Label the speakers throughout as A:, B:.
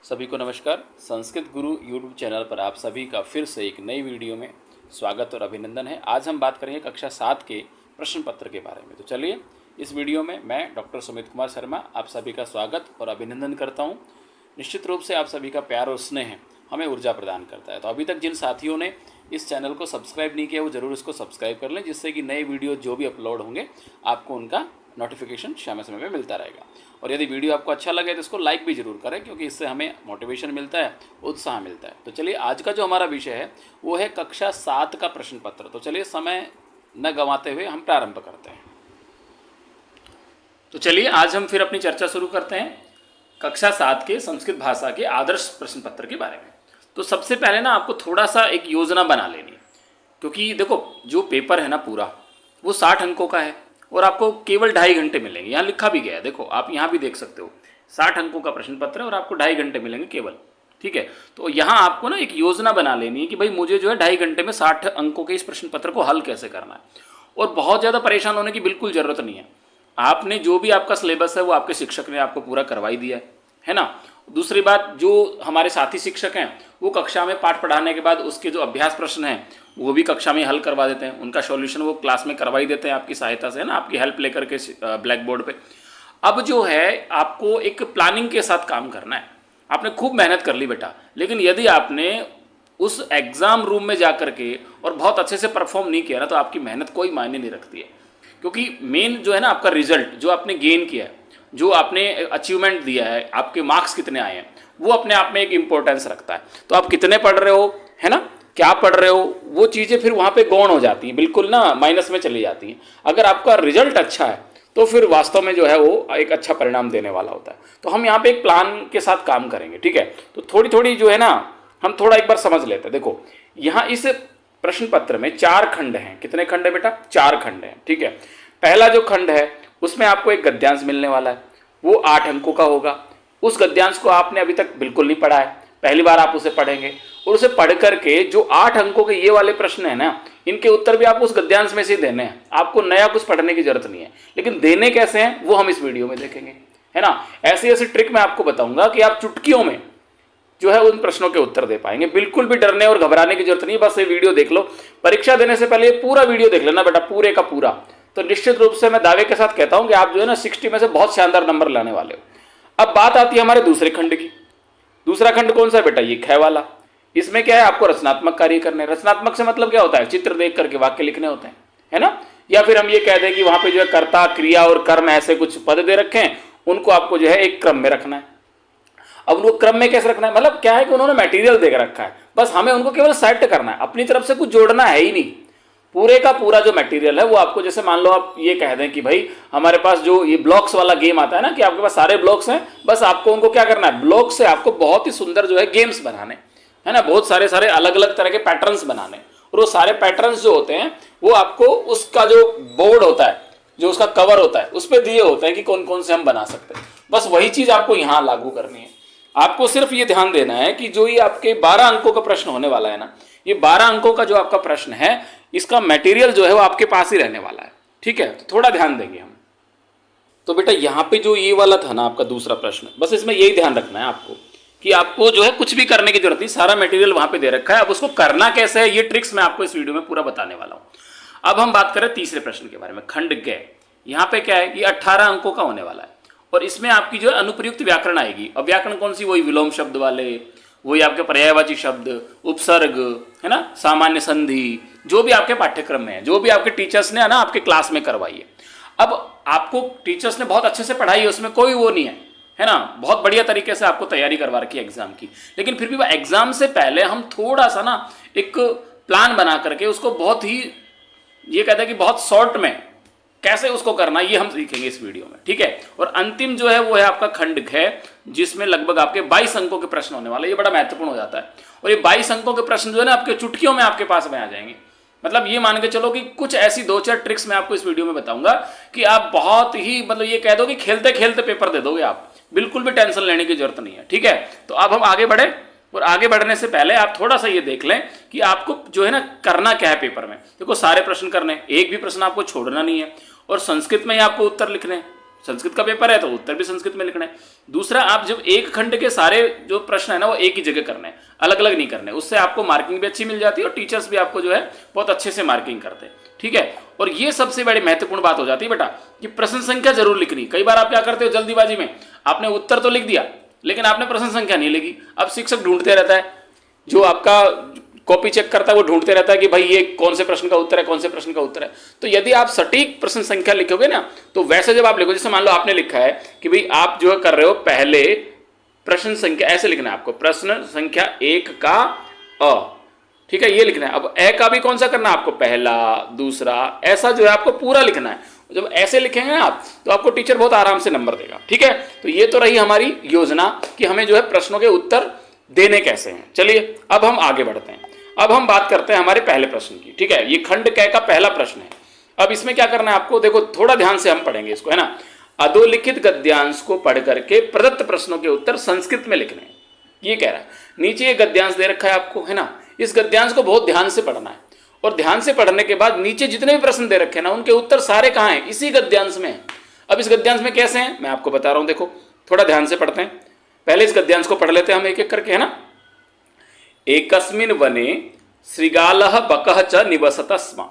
A: सभी को नमस्कार। संस्कृत गुरु यूट्यूब चैनल पर आप सभी का फिर से एक नई वीडियो में स्वागत और अभिनंदन है। आज हम बात करेंगे कक्षा 7 के प्रश्न पत्र के बारे में। तो चलिए, इस वीडियो में मैं डॉक्टर सुमित कुमार शर्मा आप सभी का स्वागत और अभिनंदन करता हूं। निश्चित रूप से आप सभी का प्यार और स्नेह हमें ऊर्जा प्रदान करता है। तो अभी तक जिन साथियों ने इस चैनल को सब्सक्राइब नहीं किया वो ज़रूर इसको सब्सक्राइब कर लें, जिससे कि नए वीडियो जो भी अपलोड होंगे आपको उनका नोटिफिकेशन समय समय में मिलता रहेगा। और यदि वीडियो आपको अच्छा लगे तो इसको लाइक भी ज़रूर करें, क्योंकि इससे हमें मोटिवेशन मिलता है, उत्साह मिलता है। तो चलिए, आज का जो हमारा विषय है वो है कक्षा 7 का प्रश्न पत्र। तो चलिए, समय न गंवाते हुए हम प्रारंभ करते हैं। तो चलिए, आज हम फिर अपनी चर्चा शुरू करते हैं कक्षा 7 के संस्कृत भाषा के आदर्श प्रश्न पत्र के बारे में। तो सबसे पहले ना आपको थोड़ा सा एक योजना बना लेनी है, क्योंकि देखो जो पेपर है ना पूरा वो 60 अंकों का है और आपको केवल 2.5 घंटे मिलेंगे। यहाँ लिखा भी गया है, देखो आप यहाँ भी देख सकते हो, 60 अंकों का प्रश्न पत्र है और आपको 2.5 घंटे मिलेंगे केवल। ठीक है, तो यहाँ आपको ना एक योजना बना लेनी है कि भाई मुझे जो है 2.5 घंटे में 60 अंकों के इस प्रश्न पत्र को हल कैसे करना है। और बहुत ज़्यादा परेशान होने की बिल्कुल ज़रूरत नहीं है। आपने जो भी आपका सिलेबस है वो आपके शिक्षक ने आपको पूरा करवाई दिया है ना। दूसरी बात, जो हमारे साथी शिक्षक हैं वो कक्षा में पाठ पढ़ाने के बाद उसके जो अभ्यास प्रश्न हैं वो भी कक्षा में हल करवा देते हैं, उनका सॉल्यूशन वो क्लास में करवाई देते हैं आपकी सहायता से, है ना, आपकी हेल्प लेकर के ब्लैक बोर्ड पे। अब जो है आपको एक प्लानिंग के साथ काम करना है। आपने खूब मेहनत कर ली बेटा, लेकिन यदि आपने उस एग्ज़ाम रूम में जा कर के और बहुत अच्छे से परफॉर्म नहीं किया ना, तो आपकी मेहनत कोई मायने नहीं रखती है। क्योंकि मेन जो है ना आपका रिजल्ट जो आपने गेन किया है, जो आपने अचीवमेंट दिया है, आपके मार्क्स कितने आए हैं, वो अपने आप में एक इम्पोर्टेंस रखता है। तो आप कितने पढ़ रहे हो, है ना, क्या पढ़ रहे हो, वो चीज़ें फिर वहाँ पे गौण हो जाती हैं, बिल्कुल ना माइनस में चली जाती हैं। अगर आपका रिजल्ट अच्छा है तो फिर वास्तव में जो है वो एक अच्छा परिणाम देने वाला होता है। तो हम यहाँ पे एक प्लान के साथ काम करेंगे। ठीक है, तो थोड़ी थोड़ी जो है ना हम थोड़ा एक बार समझ लेते हैं। देखो, यहाँ इस प्रश्न पत्र में 4 खंड हैं। कितने खंड है बेटा? 4 खंड हैं। ठीक है, पहला जो खंड है उसमें आपको एक गद्यांश मिलने वाला है, वो 8 अंकों का होगा। उस गद्यांश को आपने अभी तक बिल्कुल नहीं पढ़ा है, पहली बार आप उसे पढ़ेंगे और उसे पढ़ करके जो 8 अंकों के ये वाले प्रश्न है ना, इनके उत्तर भी आपको उस गद्यांश में से देने हैं। आपको नया कुछ पढ़ने की जरूरत नहीं है, लेकिन देने कैसे हैं वो हम इस वीडियो में देखेंगे, है ना। ऐसी ऐसी ट्रिक मैं आपको बताऊंगा कि आप चुटकियों में जो है उन प्रश्नों के उत्तर दे पाएंगे। बिल्कुल भी डरने और घबराने की जरूरत नहीं, बस ये वीडियो देख लो। परीक्षा देने से पहले ये पूरा वीडियो देख लेना बेटा, पूरे का पूरा। तो निश्चित रूप से मैं दावे के साथ कहता हूं कि आप जो है ना 60 में से बहुत शानदार नंबर लाने वाले हो। अब बात आती है हमारे दूसरे खंड की। दूसरा खंड कौन सा है बेटा? ये ख वाला। इसमें क्या है, आपको रचनात्मक कार्य करने। रचनात्मक से मतलब क्या होता है? चित्र देख करके वाक्य लिखने होते हैं, है ना। या फिर हम ये कह दें कि वहां पे जो है कर्ता, क्रिया और कर्म ऐसे कुछ पद दे रखे हैं, उनको आपको जो है एक क्रम में रखना है। अब उनको क्रम में कैसे रखना है? मतलब क्या है कि उन्होंने मटेरियल दे रखा है, बस हमें उनको केवल सेट करना है, अपनी तरफ से कुछ जोड़ना है ही नहीं। पूरे का पूरा जो मटेरियल है वो आपको, जैसे मान लो आप ये कह दें कि भाई हमारे पास जो ये ब्लॉक्स वाला गेम आता है ना, कि आपके पास सारे ब्लॉक्स हैं, बस आपको उनको क्या करना है, ब्लॉक से आपको बहुत ही सुंदर जो है गेम्स बनाने, है ना, बहुत सारे सारे अलग अलग तरह के पैटर्न्स बनाने। और वो सारे पैटर्न्स जो होते हैं वो आपको उसका जो बोर्ड होता है, जो उसका कवर होता है, उस पर दिए होते हैं कि कौन कौन से हम बना सकते हैं। बस वही चीज आपको यहाँ लागू करनी है। आपको सिर्फ ये ध्यान देना है कि जो ये आपके 12 अंकों का प्रश्न होने वाला है ना, ये 12 अंकों का जो आपका प्रश्न है, इसका मटेरियल जो है वो आपके पास ही रहने वाला है। ठीक है, तो थोड़ा ध्यान देंगे हम। तो बेटा यहाँ पे जो ये वाला था ना आपका दूसरा प्रश्न, बस इसमें यही ध्यान रखना है आपको कि आपको जो है कुछ भी करने की जरूरत नहीं, सारा मटेरियल वहां पे दे रखा है। अब उसको करना कैसे है, ये ट्रिक्स मैं आपको इस वीडियो में पूरा बताने वाला हूं। अब हम बात करें तीसरे प्रश्न के बारे में, खंड ग। यहाँ पे क्या है, ये 18 अंकों का होने वाला है और इसमें आपकी जो है अनुप्रयुक्त व्याकरण आएगी। अब व्याकरण कौन सी? वही विलोम शब्द वाले, वही आपके पर्यायवाची शब्द, उपसर्ग, है ना, सामान्य संधि, जो भी आपके पाठ्यक्रम में है, जो भी आपके टीचर्स ने है ना आपके क्लास में करवाई है। अब आपको टीचर्स ने बहुत अच्छे से पढ़ाई है, उसमें कोई वो नहीं है ना, बहुत बढ़िया तरीके से आपको तैयारी करवा रखी है एग्जाम की। लेकिन फिर भी एग्जाम से पहले हम थोड़ा सा ना एक प्लान बना करके उसको बहुत ही, ये कहते हैं कि बहुत शॉर्ट में कैसे उसको करना, ये हम सीखेंगे इस वीडियो में। ठीक है, और अंतिम जो है वो है आपका खंड ख, जिसमें लगभग आपके 22 अंकों के प्रश्न होने वाले। ये बड़ा महत्वपूर्ण हो जाता है और ये 22 अंकों के प्रश्न जो है ना आपके चुटकियों में आपके पास में आ जाएंगे। मतलब ये मान के चलो कि कुछ ऐसी 2-4 ट्रिक्स मैं आपको इस वीडियो में बताऊंगा कि आप बहुत ही, मतलब ये कह दो कि खेलते खेलते पेपर दे दोगे आप, बिल्कुल भी टेंशन लेने की जरूरत नहीं है। ठीक है, तो अब हम आगे बढ़े और आगे बढ़ने से पहले आप थोड़ा सा ये देख लें कि आपको जो है ना करना क्या है पेपर में। देखो सारे प्रश्न करने, एक भी प्रश्न आपको छोड़ना नहीं है और संस्कृत में ही आपको उत्तर लिखने, संस्कृत का पेपर है तो उत्तर भी संस्कृत में लिखना है। दूसरा, आप जब एक खंड के सारे जो प्रश्न है ना वो एक ही जगह करने हैं, अलग अलग नहीं करने, उससे आपको मार्किंग भी अच्छी मिल जाती है और टीचर्स भी आपको जो है बहुत अच्छे से मार्किंग करते हैं। ठीक है, और ये सबसे बड़ी महत्वपूर्ण बात हो जाती है बेटा कि प्रश्न संख्या जरूर लिखनी। कई बार आप क्या करते हो जल्दीबाजी में, आपने उत्तर तो लिख दिया लेकिन आपने प्रश्न संख्या नहीं लिखी। अब शिक्षक ढूंढते रहता है, जो आपका कॉपी चेक करता है वो ढूंढते रहता है कि भाई ये कौन से प्रश्न का उत्तर है, कौन से प्रश्न का उत्तर है। तो यदि आप सटीक प्रश्न संख्या लिखोगे ना, तो वैसे जब आप लिखो, जैसे मान लो आपने लिखा है कि भाई आप जो कर रहे हो पहले प्रश्न संख्या, ऐसे लिखना है आपको, प्रश्न संख्या 1 का अ, ठीक है, ये लिखना है। अब ए का भी कौन सा करना है आपको, पहला, दूसरा, ऐसा जो है आपको पूरा लिखना है। जब ऐसे लिखेंगे आप तो आपको टीचर बहुत आराम से नंबर देगा। ठीक है, तो ये तो रही हमारी योजना कि हमें जो है प्रश्नों के उत्तर देने कैसे हैं। चलिए अब हम आगे बढ़ते हैं। अब हम बात करते हैं हमारे पहले प्रश्न की। ठीक है, ये खंड क का पहला प्रश्न है। अब इसमें क्या करना है आपको, देखो थोड़ा ध्यान से हम पढ़ेंगे इसको, है ना। अधोलिखित गद्यांश को पढ़ करके प्रदत्त प्रश्नों के उत्तर संस्कृत में लिखने हैं, ये कह रहा है। नीचे ये गद्यांश दे रखा है आपको, है ना। इस गद्यांश को बहुत ध्यान से पढ़ना है और ध्यान से पढ़ने के बाद नीचे जितने भी प्रश्न दे रखे हैं ना उनके उत्तर सारे कहाँ हैं, इसी गद्यांश में है। अब इस गद्यांश में कैसे हैं मैं आपको बता रहा हूं, देखो थोड़ा ध्यान से पढ़ते हैं। पहले इस गद्यांश को पढ़ लेते हैं हम एक एक करके, है ना। एकस्मिन् वने श्रृगालः बकः च निवसतः स्म,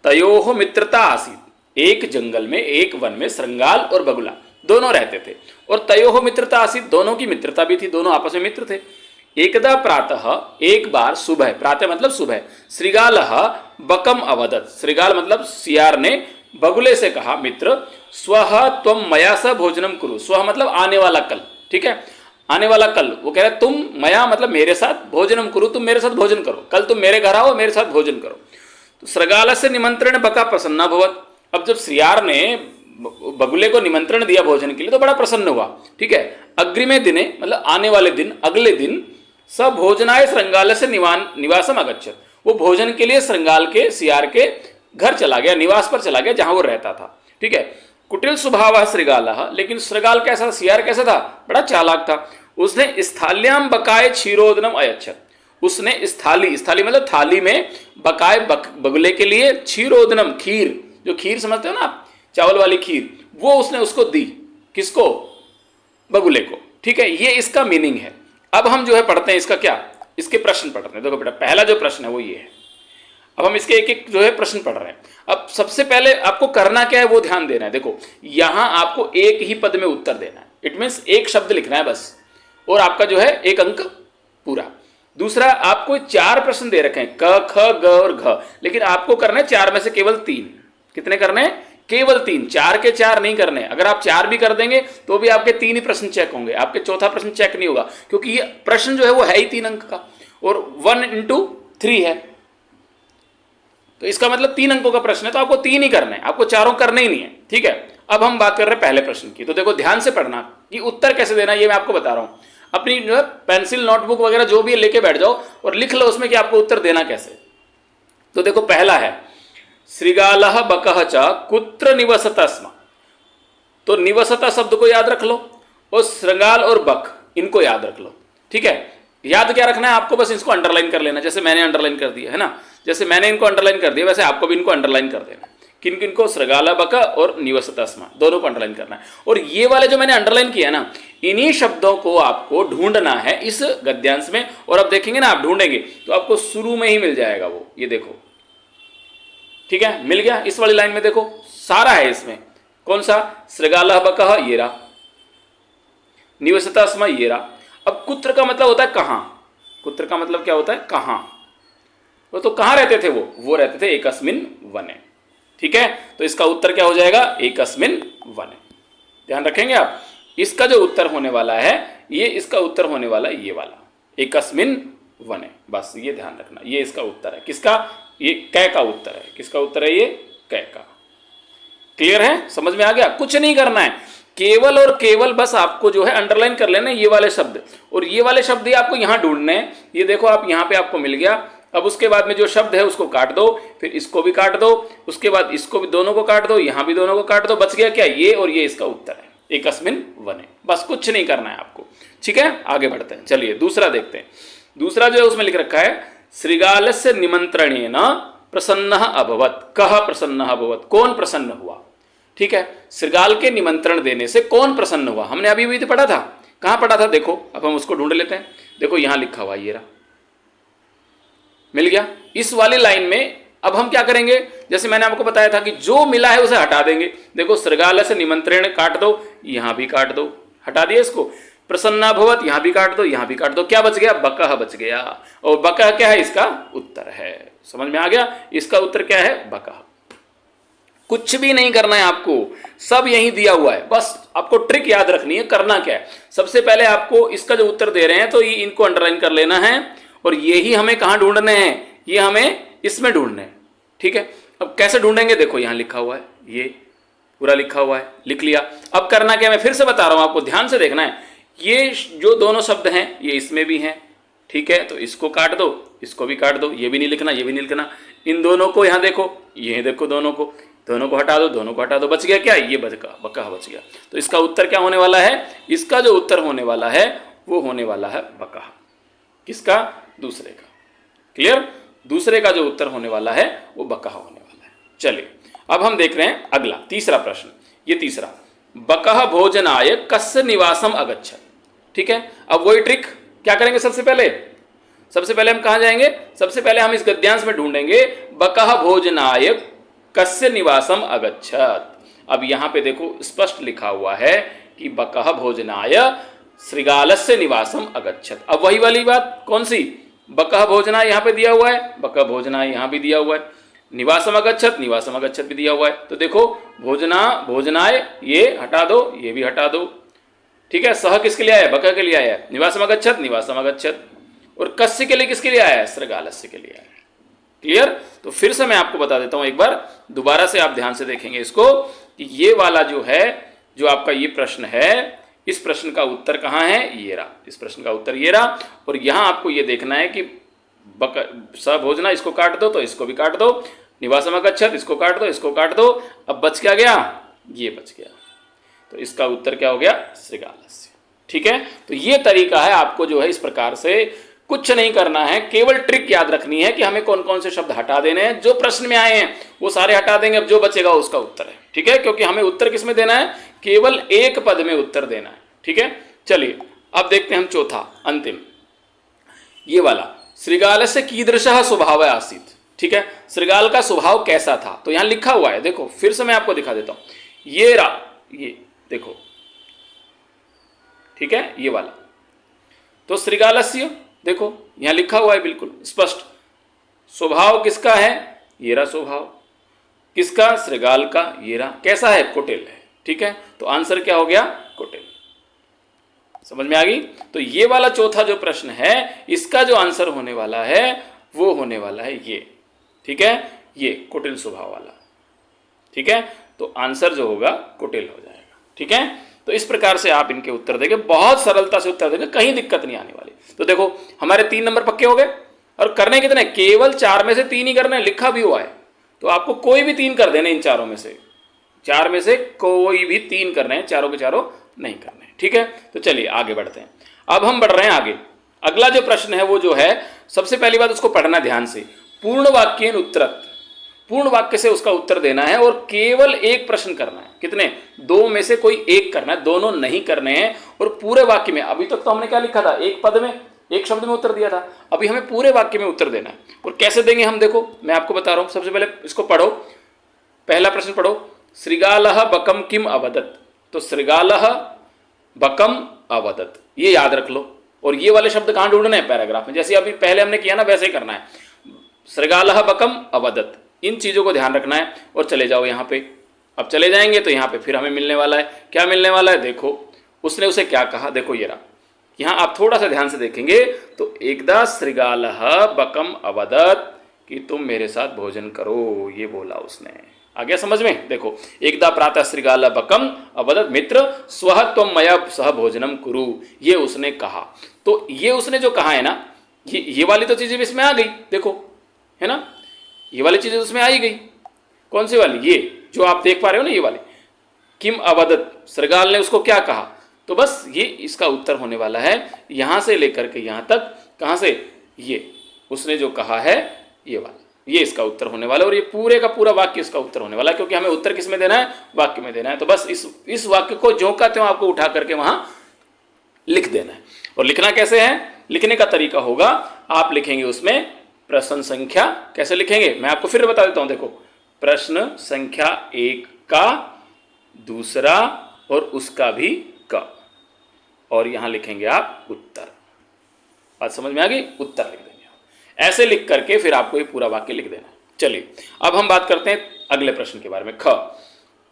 A: तयोः मित्रता आसीत्। एक जंगल में, एक वन में श्रृंगाल और बगुला दोनों रहते थे और तयोः मित्रता आसीत्, दोनों की मित्रता भी थी, दोनों आपस में मित्र थे। एकदा प्रातः, एक बार सुबह, प्रातः मतलब सुबह, श्रृगालः बकम अवदत्, श्रृगाल मतलब सियार ने बगुले से कहा, मित्र, स्वः त्वं मया सह भोजनम कुरु। स्वः मतलब आने वाला कल, ठीक है, आने वाला कल। वो कह रहे तुम मया मतलब मेरे साथ, भोजनम कुरु तुम मेरे साथ भोजन करो, कल तुम मेरे घर आओ मेरे साथ भोजन करो। तो श्रृगाल से निमंत्रण बका प्रसन्ना भवत। अब जब श्रियार ने बगुले को निमंत्रण दिया भोजन के लिए तो बड़ा प्रसन्न हुआ। ठीक है, अग्रिमे दिने मतलब आने वाले दिन, अगले दिन, सब भोजनाय श्रृंगाल से निवासम अगच्छत। वो भोजन के लिए श्रृंगाल के, सियार के घर चला गया, निवास पर चला गया जहां वो रहता था। ठीक है, कुटिल स्वभाव श्रृगाल, लेकिन श्रृगाल कैसा, सियार कैसा था, बड़ा चालाक था। उसने स्थाल्याम बकाए क्षीरोदनम अयच्छत। उसने स्थाली, स्थाली मतलब थाली में, बकाए बगुले के लिए क्षीरोदनम, खीर, जो खीर समझते हो ना आप, चावल वाली खीर, वो उसने उसको दी। किसको, बगुले को। ठीक है, ये इसका मीनिंग है। अब हम जो है पढ़ते हैं इसका क्या, इसके प्रश्न पढ़ते हैं। देखो बेटा पहला जो प्रश्न है वो ये है। अब हम इसके एक एक जो है प्रश्न पढ़ रहे हैं। अब सबसे पहले आपको करना क्या है वो ध्यान देना है। देखो यहां आपको एक ही पद में उत्तर देना है, इट मीन्स एक शब्द लिखना है बस, और आपका जो है एक अंक पूरा। दूसरा, आपको 4 प्रश्न दे रखे हैं, क, ख, ग और घ, लेकिन आपको करना है 4 में से केवल 3। कितने करने हैं, केवल 3, 4 के 4 नहीं करने। अगर आप 4 भी कर देंगे तो भी आपके 3 ही प्रश्न चेक होंगे, आपके चौथा प्रश्न चेक नहीं होगा, क्योंकि ये प्रश्न जो है वो है ही 3 अंक का और 1 into 3 है, तो इसका मतलब 3 अंकों का प्रश्न है, तो आपको 3 ही करना है, आपको 4 करने ही नहीं है। ठीक है, अब हम बात कर रहे हैं पहले प्रश्न की। तो देखो ध्यान से पढ़ना कि उत्तर कैसे देना ये मैं आपको बता रहा हूं। अपनी जो है पेंसिल, नोटबुक वगैरह जो भी है लेके बैठ जाओ और लिख लो उसमें कि आपको उत्तर देना कैसे। तो देखो पहला है, श्रृगालः बकः च कुत्र निवसतः स्म। तो निवसतः शब्द को याद रख लो और श्रृगाल और बक इनको याद रख लो। ठीक है, याद क्या रखना है आपको, बस इसको अंडरलाइन कर लेना, जैसे मैंने अंडरलाइन कर दिया है ना, जैसे मैंने इनको अंडरलाइन कर दिया वैसे आपको भी इनको अंडरलाइन कर देना। किन किन को, श्रृगाल बक और निवसतः स्म, दोनों को अंडरलाइन करना है। और ये वाले जो मैंने अंडरलाइन किया ना, इन्हीं शब्दों को आपको ढूंढना है इस गद्यांश में। और अब देखेंगे ना, आप ढूंढेंगे तो आपको शुरू में ही मिल जाएगा वो, ये देखो। ठीक है, मिल गया। इस वाली लाइन में देखो सारा है इसमें, कौन सा, श्रृगालः बकः ये रहा, निवसतः स्म ये रहा। अब कुत्र का मतलब होता है कहां, कुत्र का मतलब क्या होता है, कहां। वो तो कहां रहते थे, वो रहते थे एकस्मिन् वने। ठीक है, तो इसका उत्तर क्या हो जाएगा, एकस्मिन् वने। ध्यान रखेंगे आप, इसका जो उत्तर होने वाला है ये, इसका उत्तर होने वाला ये वाला, एकस्मिन् वने, बस ये ध्यान रखना, ये इसका उत्तर है। किसका, ये कै का उत्तर है। किसका उत्तर है, ये कै का। क्लियर है, समझ में आ गया। कुछ नहीं करना है, केवल और केवल बस आपको जो है अंडरलाइन कर लेना ये वाले शब्द, और ये वाले शब्द ही आपको यहां ढूंढने हैं। ये देखो आप यहां पे आपको मिल गया। अब उसके बाद में जो शब्द है उसको काट दो, फिर इसको भी काट दो, उसके बाद इसको भी, दोनों को काट दो, यहां भी दोनों को काट दो, बच गया क्या, ये और ये इसका उत्तर है, एकस्मिन् वने। बस कुछ नहीं करना है आपको। ठीक है, आगे बढ़ते हैं। चलिए दूसरा देखते हैं। दूसरा जो है उसमें लिख रखा है, श्रृगालस्य निमंत्रणेन प्रसन्नः अभवत्। कः प्रसन्नः अभवत्, कौन प्रसन्न हुआ। ठीक है, श्रृगाल के निमंत्रण देने से कौन प्रसन्न हुआ, हमने अभी भी तो पढ़ा था। कहाँ पढ़ा था, देखो अब हम उसको ढूंढ लेते हैं। देखो यहां लिखा हुआ ये रहा, मिल गया। इस वाली लाइन में अब हम क्या करेंगे, जैसे मैंने आपको बताया था कि जो मिला है उसे हटा देंगे। देखो श्रृगाल से निमंत्रण काट दो, यहां भी काट दो, हटा दिया इसको। प्रसन्नाभवत यहां भी काट दो, यहां भी काट दो, क्या बच गया, बकह बच गया। और बकह क्या है, इसका उत्तर है। समझ में आ गया, इसका उत्तर क्या है, बकह। कुछ भी नहीं करना है आपको, सब यही दिया हुआ है, बस आपको ट्रिक याद रखनी है। करना क्या है, सबसे पहले आपको इसका जो उत्तर दे रहे हैं तो ये इनको अंडरलाइन कर लेना है, और ये ही हमें कहां ढूंढने हैं, ये हमें इसमें ढूंढने हैं। ठीक है, अब कैसे ढूंढेंगे, देखो यहां लिखा हुआ है, ये पूरा लिखा हुआ है, लिख लिया। अब करना क्या, मैं फिर से बता रहा हूं आपको, ध्यान से देखना है। ये जो दोनों शब्द हैं ये इसमें भी हैं, ठीक है, तो इसको काट दो, इसको भी काट दो, ये भी नहीं लिखना, ये भी नहीं लिखना। इन दोनों को यहां देखो, ये देखो, दोनों को हटा दो, दोनों को हटा दो, बच गया क्या, ये बकह बच गया। तो इसका उत्तर क्या होने वाला है, इसका जो उत्तर होने वाला है वो होने वाला है बकह। किसका, दूसरे का। क्लियर, दूसरे का जो उत्तर होने वाला है वो बकह होने वाला है। चलिए अब हम देख रहे हैं अगला तीसरा प्रश्न। ये तीसरा, बकह भोजनाय कस्य निवासम अगच्छत। ठीक है, अब वही ट्रिक क्या करेंगे, सबसे पहले हम कहां जाएंगे, सबसे पहले हम इस गद्यांश में ढूंढेंगे बकह भोजनाय कस्य निवासम अगच्छत। अब यहां पे देखो स्पष्ट लिखा हुआ है कि बकह भोजनाय श्रृगालस्य निवासम अगच्छत। अब वही वाली बात, कौन सी, बकह भोजना यहां पे दिया हुआ है, बकह भोजना यहां भी दिया हुआ है, निवासम अगच्छत भी दिया हुआ है। तो देखो भोजनाय ये हटा दो, ये भी हटा दो। ठीक है, सह किसके लिए आया, बकह के लिए आया है, निवासम अगच्छत। और कस्य के लिए किसके लिए आया है, श्रृगालस्य के लिए आया है। क्लियर, तो फिर से मैं आपको बता देता हूं एक बार, दोबारा से आप ध्यान से देखेंगे इसको, कि ये वाला जो है, जो आपका ये प्रश्न है, इस प्रश्न का उत्तर कहां है, ये रहा, इस प्रश्न का उत्तर ये रहा। और यहां आपको ये देखना है कि भोजना, इसको काट दो तो इसको भी काट दो, निवासम अगच्छत इसको काट दो, इसको काट दो, अब बच क्या गया, ये बच गया। तो इसका उत्तर क्या हो गया, श्रृगालस्य। ठीक है, तो ये तरीका है, आपको जो है इस प्रकार से कुछ नहीं करना है, केवल ट्रिक याद रखनी है कि हमें कौन कौन से शब्द हटा देने हैं। जो प्रश्न में आए हैं वो सारे हटा देंगे, अब जो बचेगा उसका उत्तर है। ठीक है, क्योंकि हमें उत्तर किस में देना है, केवल एक पद में उत्तर देना है। ठीक है, चलिए अब देखते हैं हम चौथा अंतिम, ये वाला, श्रृगालस्य कीदृशः स्वभाव आसीत्। ठीक है, श्रृगाल का स्वभाव कैसा था, तो यहां लिखा हुआ है, देखो फिर से मैं आपको दिखा देता हूं, ये रहा, ये देखो, ठीक है, ये वाला। तो श्रृगालस्य देखो यहां लिखा हुआ है बिल्कुल स्पष्ट, स्वभाव किसका है, ये रहा स्वभाव, किसका, श्रृगाल का, ये रहा, कैसा है, कुटिल है। ठीक है, तो आंसर क्या हो गया, कुटिल। समझ में आ गई। तो ये वाला चौथा जो प्रश्न है, इसका जो आंसर होने वाला है वो होने वाला है ये। ठीक है, ये कुटिल स्वभाव वाला। ठीक है, तो आंसर जो होगा कुटिल हो जाएगा। ठीक है, तो इस प्रकार से आप इनके उत्तर देंगे, बहुत सरलता से उत्तर देंगे, कहीं दिक्कत नहीं आने वाली। तो देखो हमारे 3 नंबर पक्के हो गए, और करने कितने, केवल 4 में से 3 ही करने, लिखा भी हुआ है। तो आपको कोई भी 3 कर देने, इन 4 में से, 4 में से कोई भी 3 करने हैं, चारों के चारों नहीं करने। ठीक है, तो चलिए आगे बढ़ते हैं। अब हम बढ़ रहे हैं आगे। अगला जो प्रश्न है वो जो है, सबसे पहली बात उसको पढ़ना ध्यान से, पूर्ण वाक्येन उत्तरत्, पूर्ण वाक्य से उसका उत्तर देना है, और केवल एक प्रश्न करना है। कितने, 2 में से कोई एक करना है, दोनों नहीं करने हैं। और पूरे वाक्य में, अभी तक तो हमने क्या लिखा था, एक पद में, एक शब्द में उत्तर दिया था, अभी हमें पूरे वाक्य में उत्तर देना है। और कैसे देंगे हम, देखो मैं आपको बता रहा हूं। सबसे पहले इसको पढ़ो, पहला प्रश्न पढ़ो, श्रृगालः बकम किम अवदत्। तो श्रृगालः बकम अवदत्, ये याद रख लो। और ये वाले शब्द कहां ढूंढने हैं, पैराग्राफ में, जैसे अभी पहले हमने किया ना वैसे ही करना है। श्रृगालः बकम अवदत्, इन चीजों को ध्यान रखना है। और चले जाओ यहाँ पे, अब चले जाएंगे तो यहाँ पे फिर हमें मिलने वाला है, क्या मिलने वाला है, देखो उसने उसे क्या कहा। देखो ये रहा, यहाँ आप थोड़ा सा ध्यान से देखेंगे तो एकदा श्रृगालः बकम अवदत् कि तुम मेरे साथ भोजन करो, ये बोला उसने। आ गया समझ में। देखो, एकदा प्रातः श्रृगालः बकम अवदत् मित्र स्वः त्वं मया सह भोजनम कुरु, ये उसने कहा। तो ये उसने जो कहा है ना, ये वाली तो चीजें इसमें आ गई, देखो है ना, ये वाली चीजें उसमें आ ही गई। कौन सी वाली, ये जो आप देख पा रहे हो ना, ये वाली, किम अवदत्, श्रृगाल ने उसको क्या कहा। तो बस ये इसका उत्तर होने वाला है, यहां से लेकर के यहां तक, कहां से, ये उसने जो कहा है ये वाला, ये इसका उत्तर होने वाला है और ये पूरे का पूरा वाक्य इसका उत्तर होने वाला है, क्योंकि हमें उत्तर किस में देना है, वाक्य में देना है। तो बस इस वाक्य को ज्यों का त्यों आपको उठा करके वहां लिख देना है। और लिखना कैसे है, लिखने का तरीका होगा, आप लिखेंगे उसमें प्रश्न संख्या, कैसे लिखेंगे मैं आपको फिर बता देता हूं। देखो, प्रश्न संख्या 1 का, दूसरा और उसका भी का, और यहां लिखेंगे आप उत्तर। बात समझ में आ गई, उत्तर लिख देंगे ऐसे लिख करके फिर आपको ये पूरा वाक्य लिख देना है। चलिए अब हम बात करते हैं अगले प्रश्न के बारे में। ख,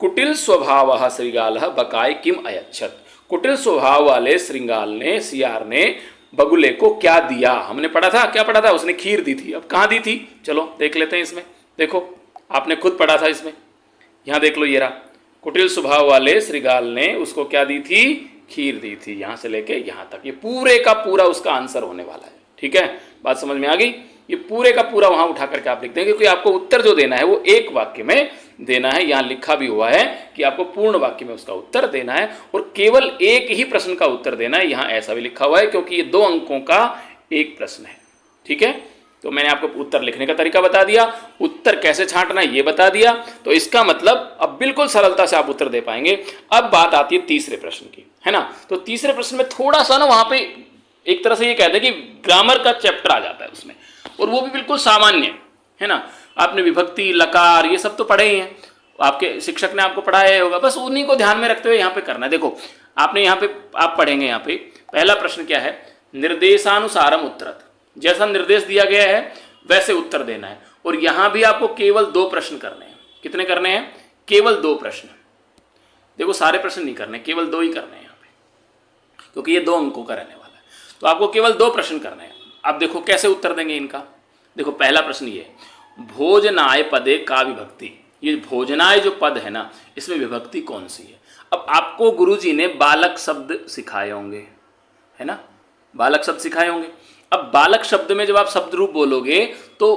A: कुटिल स्वभाव श्रृंगाल बकाय किम अयच्छत। कुटिल स्वभाव वाले श्रृंगाल ने, सियार ने बगुले को क्या दिया। हमने पढ़ा था, क्या पढ़ा था, उसने खीर दी थी। अब कहाँ दी थी, चलो देख लेते हैं इसमें। देखो आपने खुद पढ़ा था इसमें, यहाँ देख लो, ये रहा, कुटिल स्वभाव वाले श्रृंगाल ने उसको क्या दी थी, खीर दी थी। यहाँ से लेके यहाँ तक ये पूरे का पूरा उसका आंसर होने वाला है। ठीक है, बात समझ में आ गई। ये पूरे का पूरा वहां उठा करके आप लिख देंगे, क्योंकि आपको उत्तर जो देना है वो एक वाक्य में देना है। यहां लिखा भी हुआ है कि आपको पूर्ण वाक्य में उसका उत्तर देना है और केवल एक ही प्रश्न का उत्तर देना है। यहां ऐसा भी लिखा हुआ है क्योंकि ये 2 अंकों का एक प्रश्न है। ठीक है, तो मैंने आपको उत्तर लिखने का तरीका बता दिया, उत्तर कैसे छांटना है ये बता दिया। तो इसका मतलब अब बिल्कुल सरलता से आप उत्तर दे पाएंगे। अब बात आती है तीसरे प्रश्न की, है ना। तो तीसरे प्रश्न में थोड़ा सा ना वहां पे एक तरह से ये कहते हैं कि ग्रामर का चैप्टर आ जाता है उसमें, और वो भी बिल्कुल सामान्य, है ना। आपने विभक्ति, लकार, ये सब तो पढ़े ही हैं, आपके शिक्षक ने आपको पढ़ाया होगा, बस उन्हीं को ध्यान में रखते हुए यहाँ पे करना है। देखो आपने यहाँ पे आप पढ़ेंगे, यहाँ पे पहला प्रश्न क्या है, निर्देशानुसारम उत्तरत। जैसा निर्देश दिया गया है वैसे उत्तर देना है। और यहाँ भी आपको केवल 2 प्रश्न करने हैं। कितने करने हैं, केवल 2 प्रश्न। देखो सारे प्रश्न नहीं करने, केवल 2 ही करने हैं यहाँ पे, क्योंकि ये 2 अंकों का रहने वाला है। तो आपको केवल 2 प्रश्न करने हैं। अब देखो कैसे उत्तर देंगे इनका। देखो पहला प्रश्न ये, भोजनाय पदे का विभक्ति। ये भोजनाय जो पद है ना, इसमें विभक्ति कौन सी है। अब आपको गुरुजी ने बालक शब्द सिखाए होंगे, है ना, बालक शब्द सिखाए होंगे। अब बालक शब्द में जब आप शब्द रूप बोलोगे तो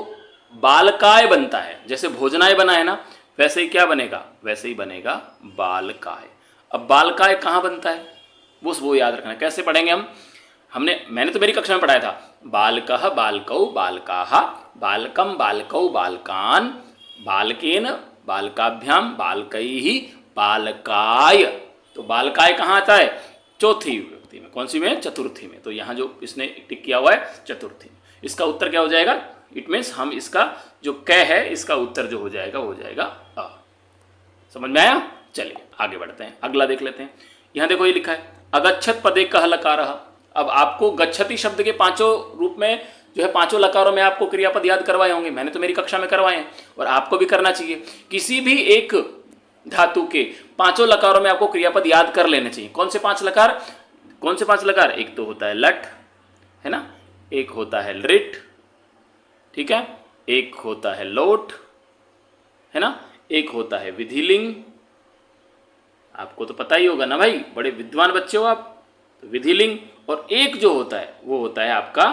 A: बालकाय बनता है, जैसे भोजनाय बना है ना, वैसे ही क्या बनेगा, वैसे ही बनेगा बालकाय। अब बालकाय कहाँ बनता है, वो याद रखना। कैसे पढ़ेंगे मैंने तो मेरी कक्षा में पढ़ाया था, बालकः बालकौ बालकाः बालकम बालकौ बालकान बालकेन बालकाभ्याम बालकैः बालकाय। तो बालकाय कहाँ आता है, चौथी विभक्ति में। कौन सी में, चतुर्थी में। तो यहाँ जो इसने टिक किया हुआ है चतुर्थी में। इसका उत्तर क्या हो जाएगा, इट मीन्स हम इसका जो क है इसका उत्तर जो हो जाएगा वो हो जाएगा अ। समझ में आया। चलिए आगे बढ़ते हैं, अगला देख लेते हैं। यहाँ देखो ये लिखा है, अगच्छत पदे कह लकारः। अब आपको गच्छति शब्द के 5 रूप में जो है 5 लकारों में आपको क्रियापद याद करवाए होंगे। मैंने तो मेरी कक्षा में करवाए हैं और आपको भी करना चाहिए। किसी भी एक धातु के 5 लकारों में आपको क्रियापद याद कर लेने चाहिए। कौन से 5 लकार, कौन से 5 लकार, एक तो होता है लट, है ना, एक होता है लिट, ठीक है, एक होता है लोट, है ना, एक होता है विधिलिंग। आपको तो पता ही होगा ना भाई, बड़े विद्वान बच्चे हो आप। तो विधिलिंग, और एक जो होता है वो होता है आपका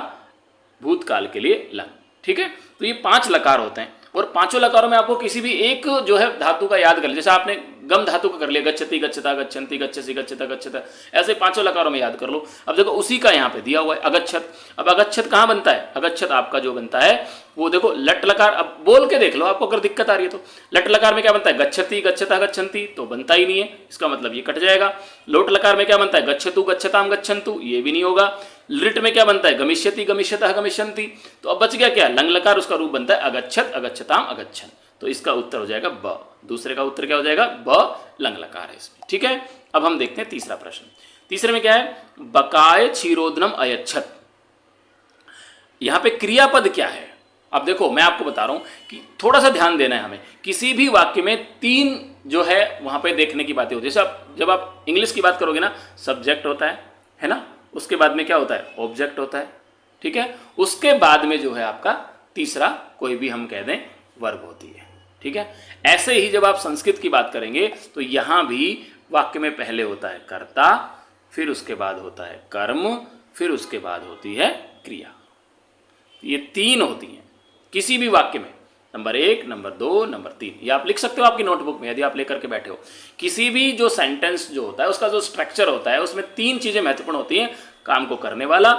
A: भूतकाल के लिए लंग। ठीक है, तो ये 5 लकार होते हैं और 5 लकारों में आपको किसी भी एक जो है धातु का याद कर लिया। जैसे आपने गम धातु का कर लिया, गच्छति गच्छता गच्छन्ति गच्छसि गच्छता गच्छता, ऐसे 5 लकारों में याद कर लो। अब देखो उसी का यहाँ पे दिया हुआ है अगच्छत। अब अगच्छत कहाँ बनता है, अगच्छत आपका जो बनता है वो देखो लट लकार। अब बोल के देख लो, आपको अगर दिक्कत आ रही है तो। लट लकार में क्या बनता है, गच्छति गच्छता गच्छन्ति, तो बनता ही नहीं है, इसका मतलब ये कट जाएगा। लोट लकार में क्या बनता है, गच्छतु गच्छताम गच्छन्तु, ये भी नहीं होगा। लिट में क्या बनता है, गमिष्यति गमिष्यतः गमिष्यन्ति, तो अब बच गया क्या, लंग लकार, उसका रूप बनता है अगच्छत अगच्छताम अगच्छन। तो इसका उत्तर हो जाएगा ब। दूसरे का उत्तर क्या हो जाएगा, ब लंग लकार है इसमें। ठीक है, अब हम देखते हैं तीसरा प्रश्न। तीसरे में क्या है, बकाय क्षीरोदनम अयच्छत। यहां पे क्रियापद क्या है। अब देखो मैं आपको बता रहा हूं कि थोड़ा सा ध्यान देना है हमें। किसी भी वाक्य में 3 जो है वहां पे देखने की बातें होती है। जैसे जब आप इंग्लिश की बात करोगे ना, सब्जेक्ट होता है ना, उसके बाद में क्या होता है, ऑब्जेक्ट होता है, ठीक है, उसके बाद में जो है आपका तीसरा कोई भी हम कह दें वर्ब होती है। ठीक है, ऐसे ही जब आप संस्कृत की बात करेंगे तो यहां भी वाक्य में पहले होता है कर्ता, फिर उसके बाद होता है कर्म, फिर उसके बाद होती है क्रिया। ये 3 होती हैं किसी भी वाक्य में, नंबर 1, नंबर 2, नंबर 3। ये आप लिख सकते हो आपकी नोटबुक में यदि आप लेकर के बैठे हो। किसी भी जो सेंटेंस जो होता है उसका जो स्ट्रक्चर होता है उसमें 3 चीजें महत्वपूर्ण होती हैं, काम को करने वाला,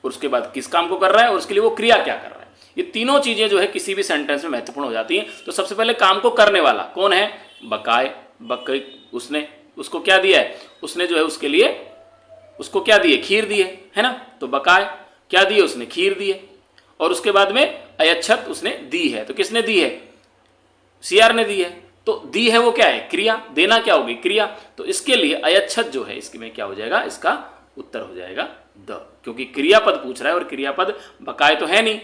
A: उसके बाद किस काम को कर रहा है और उसके लिए वो क्रिया क्या कर रहा है। ये तीनों चीजें जो है किसी भी सेंटेंस में महत्वपूर्ण हो जाती हैं। तो सबसे पहले काम को करने वाला कौन है? बकाए। बकई, उसने उसको क्या दिया है? उसने जो है उसके लिए उसको क्या दिए? खीर दिए, है ना। तो बकाए क्या दिए? उसने खीर दिए। और उसके बाद में अयच्छत उसने दी है। तो किसने दी है? सीआर ने दी है। तो दी है वो क्या है? क्रिया। देना क्या होगी? क्रिया। तो इसके लिए अयच्छत जो है इसमें क्या हो जाएगा? इसका उत्तर हो जाएगा द, क्योंकि क्रियापद पूछ रहा है और क्रियापद बकाए तो है नहीं,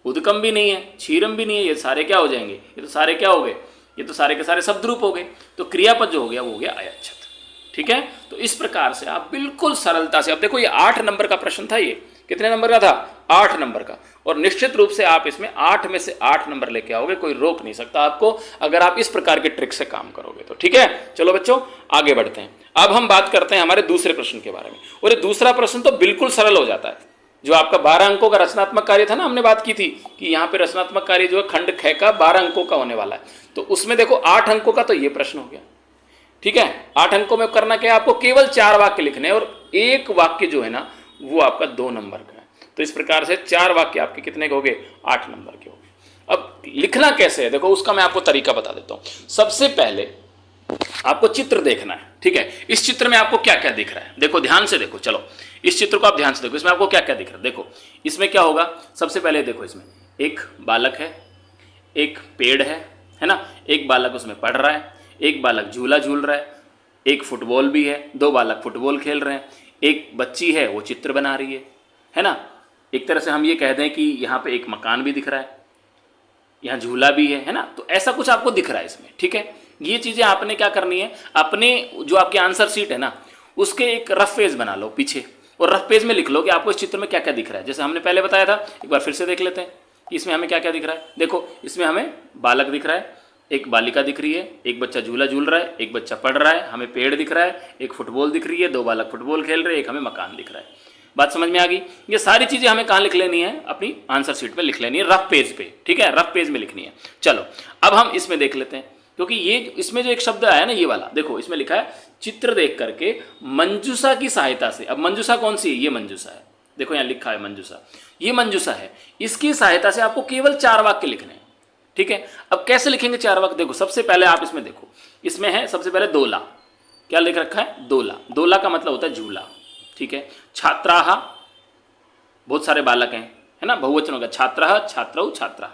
A: उदकम भी नहीं है, क्षीरम भी नहीं है। ये सारे क्या हो जाएंगे? ये तो सारे क्या हो गए? ये तो सारे के सारे शब्द रूप हो गए। तो क्रियापद जो हो गया वो हो गया अयच्छत। ठीक है। तो इस प्रकार से आप बिल्कुल सरलता से, अब देखो ये 8 नंबर का प्रश्न था। ये कितने नंबर का था? 8 नंबर का। और निश्चित रूप से आप इसमें 8 में से 8 नंबर लेके आओगे, कोई रोक नहीं सकता आपको, अगर आप इस प्रकार के ट्रिक से काम करोगे तो। ठीक है। चलो बच्चों आगे बढ़ते हैं। अब हम बात करते हैं हमारे दूसरे प्रश्न के बारे में। और ये दूसरा प्रश्न तो बिल्कुल सरल हो जाता है। जो आपका 12 अंकों का रचनात्मक कार्य था ना, हमने बात की थी कि यहाँ पे रचनात्मक कार्य जो है खंड ख का 12 अंकों का होने वाला है। तो उसमें देखो 8 अंकों का तो ये प्रश्न हो गया। ठीक है। 8 अंकों में करना क्या है? आपको केवल 4 वाक्य लिखने हैं और एक वाक्य जो है ना वो आपका 2 नंबर का है। तो इस प्रकार से 4 वाक्य आपके कितने के हो गए? 8 नंबर के हो गए। अब लिखना कैसे है देखो, उसका मैं आपको तरीका बता देता हूं। सबसे पहले आपको चित्र देखना है। ठीक है। इस चित्र में आपको क्या क्या दिख रहा है? देखो ध्यान से देखो। चलो इस चित्र को आप ध्यान से देखो, इसमें आपको क्या क्या दिख रहा है? देखो इसमें क्या होगा? सबसे पहले देखो इसमें एक बालक है, एक पेड़ है ना, एक बालक उसमें पढ़ रहा है, एक बालक झूला झूल रहा है, एक फुटबॉल भी है, 2 बालक फुटबॉल खेल रहे हैं, एक बच्ची है वो चित्र बना रही है ना। एक तरह से हम ये कह दें कि यहाँ पे एक मकान भी दिख रहा है, यहाँ झूला भी है ना। तो ऐसा कुछ आपको दिख रहा है इसमें। ठीक है। ये चीज़ें आपने क्या करनी है, अपने जो आपकी आंसर शीट है ना उसके एक रफ पेज बना लो पीछे, और रफ पेज में लिख लो कि आपको इस चित्र में क्या क्या दिख रहा है। जैसे हमने पहले बताया था, एक बार फिर से देख लेते हैं कि इसमें हमें क्या क्या दिख रहा है। देखो इसमें हमें बालक दिख रहा है, एक बालिका दिख रही है, एक बच्चा झूला झूल रहा है, एक बच्चा पढ़ रहा है, हमें पेड़ दिख रहा है, एक फुटबॉल दिख रही है, 2 बालक फुटबॉल खेल रहे हैं, एक हमें मकान दिख रहा है। बात समझ में आ गई? ये सारी चीज़ें हमें कहाँ लिख लेनी है? अपनी आंसर शीट पे लिख लेनी है, रफ पेज पे। ठीक है। रफ पेज में लिखनी है। चलो अब हम इसमें देख लेते हैं, क्योंकि ये इसमें जो एक शब्द आया ना ये वाला, देखो इसमें लिखा है चित्र देख करके मंजूषा की सहायता से। अब मंजूषा कौन सी है? ये मंजूषा है। देखो यहाँ लिखा है मंजूषा, ये मंजूषा है। इसकी सहायता से आपको केवल 4 वाक्य लिखने हैं। ठीक है। अब कैसे लिखेंगे 4 वाक्य? देखो सबसे पहले आप इसमें देखो, इसमें है सबसे पहले दोला। क्या लिख रखा है? दोला। दोला का मतलब होता है झूला। ठीक है। छात्राः, बहुत सारे बालक हैं, है ना, बहुवचन होगा। छात्रः, छात्रौ, छात्रा।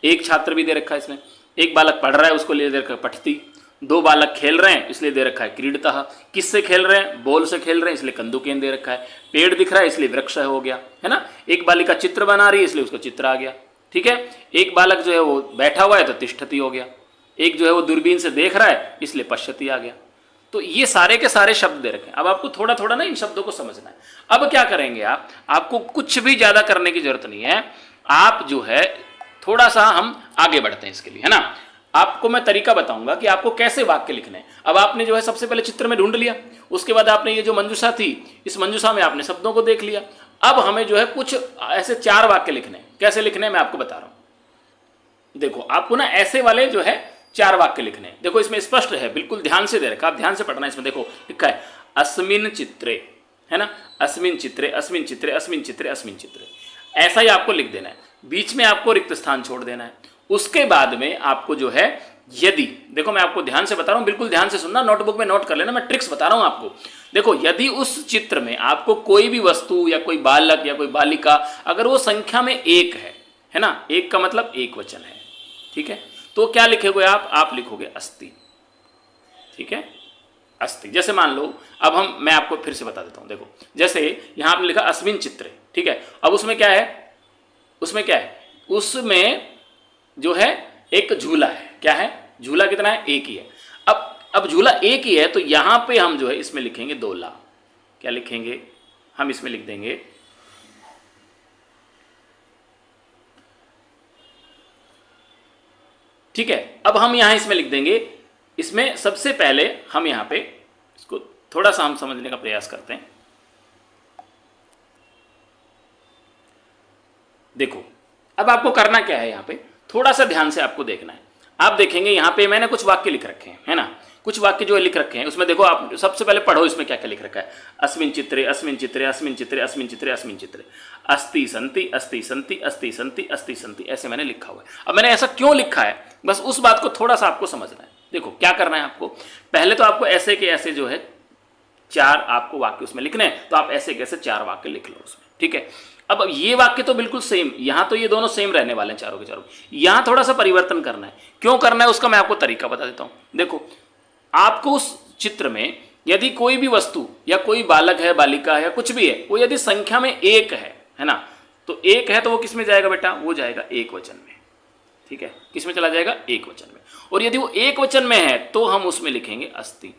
A: एक छात्र भी दे रखा है इसमें। एक बालक पढ़ रहा है, उसको लिए दे रखा है पठती। 2 बालक खेल रहे हैं, इसलिए दे रखा है क्रीडतः। किससे खेल रहे हैं? बॉल से खेल रहे हैं, इसलिए कंदुकेन दे रखा है। पेड़ दिख रहा है, इसलिए वृक्ष हो गया, है ना। एक बालिका चित्र बना रही है, इसलिए उसका चित्र आ गया। ठीक है। एक बालक जो है वो बैठा हुआ है तो तिष्ठति हो गया। एक जो है वो दूरबीन से देख रहा है, इसलिए पश्यति आ गया। तो ये सारे के सारे शब्द दे रखे हैं। अब आपको थोड़ा थोड़ा ना इन शब्दों को समझना है। अब क्या करेंगे आप, आपको कुछ भी ज्यादा करने की जरूरत नहीं है। आप जो है थोड़ा सा हम आगे बढ़ते हैं इसके लिए, है ना। आपको मैं तरीका बताऊंगा कि आपको कैसे वाक्य लिखने हैं। अब आपने जो है सबसे पहले चित्र में ढूंढ लिया, उसके बाद आपने ये जो मंजूषा थी, इस मंजूषा में आपने शब्दों को देख लिया। अब हमें जो है कुछ ऐसे 4 वाक्य लिखने हैं। कैसे लिखने हैं मैं आपको बता रहा हूं। देखो आपको ना ऐसे वाले जो है 4 वाक्य लिखने हैं। देखो इसमें स्पष्ट है, बिल्कुल ध्यान से दे रखा, आप ध्यान से पढ़ना। इसमें देखो लिखा है अस्मिन चित्रे, है ना, अस्मिन चित्रे, अस्मिन चित्रे, अस्मिन चित्रे, अस्मिन चित्रे। ऐसा ही आपको लिख देना है। बीच में आपको रिक्त स्थान छोड़ देना है। उसके बाद में आपको जो है, यदि, देखो मैं आपको ध्यान से बता रहा हूं, बिल्कुल ध्यान से सुनना, नोटबुक में नोट कर लेना, मैं ट्रिक्स बता रहा हूं आपको। देखो यदि उस चित्र में आपको कोई भी वस्तु या कोई बालक या कोई बालिका, अगर वो संख्या में 1 है ना, 1 का मतलब एक वचन है। ठीक है। तो क्या लिखोगे आप लिखोगे अस्ति। ठीक है। अस्ति। जैसे मान लो, अब मैं आपको फिर से बता देता हूं। देखो जैसे यहां आपने लिखा अस्मिन चित्रे। ठीक है। अब उसमें क्या है? उसमें क्या है? उसमें जो है एक झूला है। क्या है? झूला कितना है? 1 ही है। अब झूला 1 ही है, तो यहां पे हम जो है इसमें लिखेंगे दोला। क्या लिखेंगे? हम इसमें लिख देंगे ठीक है। अब हम यहां इसमें लिख देंगे, इसमें सबसे पहले हम यहां पे इसको थोड़ा सा हम समझने का प्रयास करते हैं। देखो अब आपको करना क्या है, यहां पे थोड़ा सा ध्यान से आपको देखना है। आप देखेंगे यहां पे मैंने कुछ वाक्य लिख रखे हैं, है ना। कुछ वाक्य जो लिख रखे हैं उसमें देखो, आप सबसे पहले पढ़ो इसमें क्या क्या लिख रखा है। अस्मिन चित्रे अस्मिन चित्रे अस्मिन चित्रे अस्मिन चित्रे अस्मिन चित्रे अस्ति संति अस्ति संति अस्ति संति अस्ति संति, ऐसे मैंने लिखा हुआ है। अब मैंने ऐसा क्यों लिखा है, बस उस बात को थोड़ा सा आपको समझना है। देखो क्या करना है आपको, पहले तो आपको ऐसे के ऐसे जो है 4 आपको वाक्य उसमें लिखने हैं, तो आप ऐसे कैसे 4 वाक्य लिख लो उसमें, ठीक है। अब ये वाक्य तो बिल्कुल सेम, यहां तो ये दोनों सेम रहने वाले हैं चारों के चारों, यहां थोड़ा सा परिवर्तन करना है। क्यों करना है उसका मैं आपको तरीका बता देता हूं। देखो आपको उस चित्र में यदि कोई भी वस्तु या कोई बालक है, बालिका है या कुछ भी है, वो यदि संख्या में 1 है ना, तो 1 है तो वो किस में जाएगा बेटा, वो जाएगा एक वचन में, ठीक है। किस में चला जाएगा, एक वचन में। और यदि वो एक वचन में है तो हम उसमें लिखेंगे अस्ति।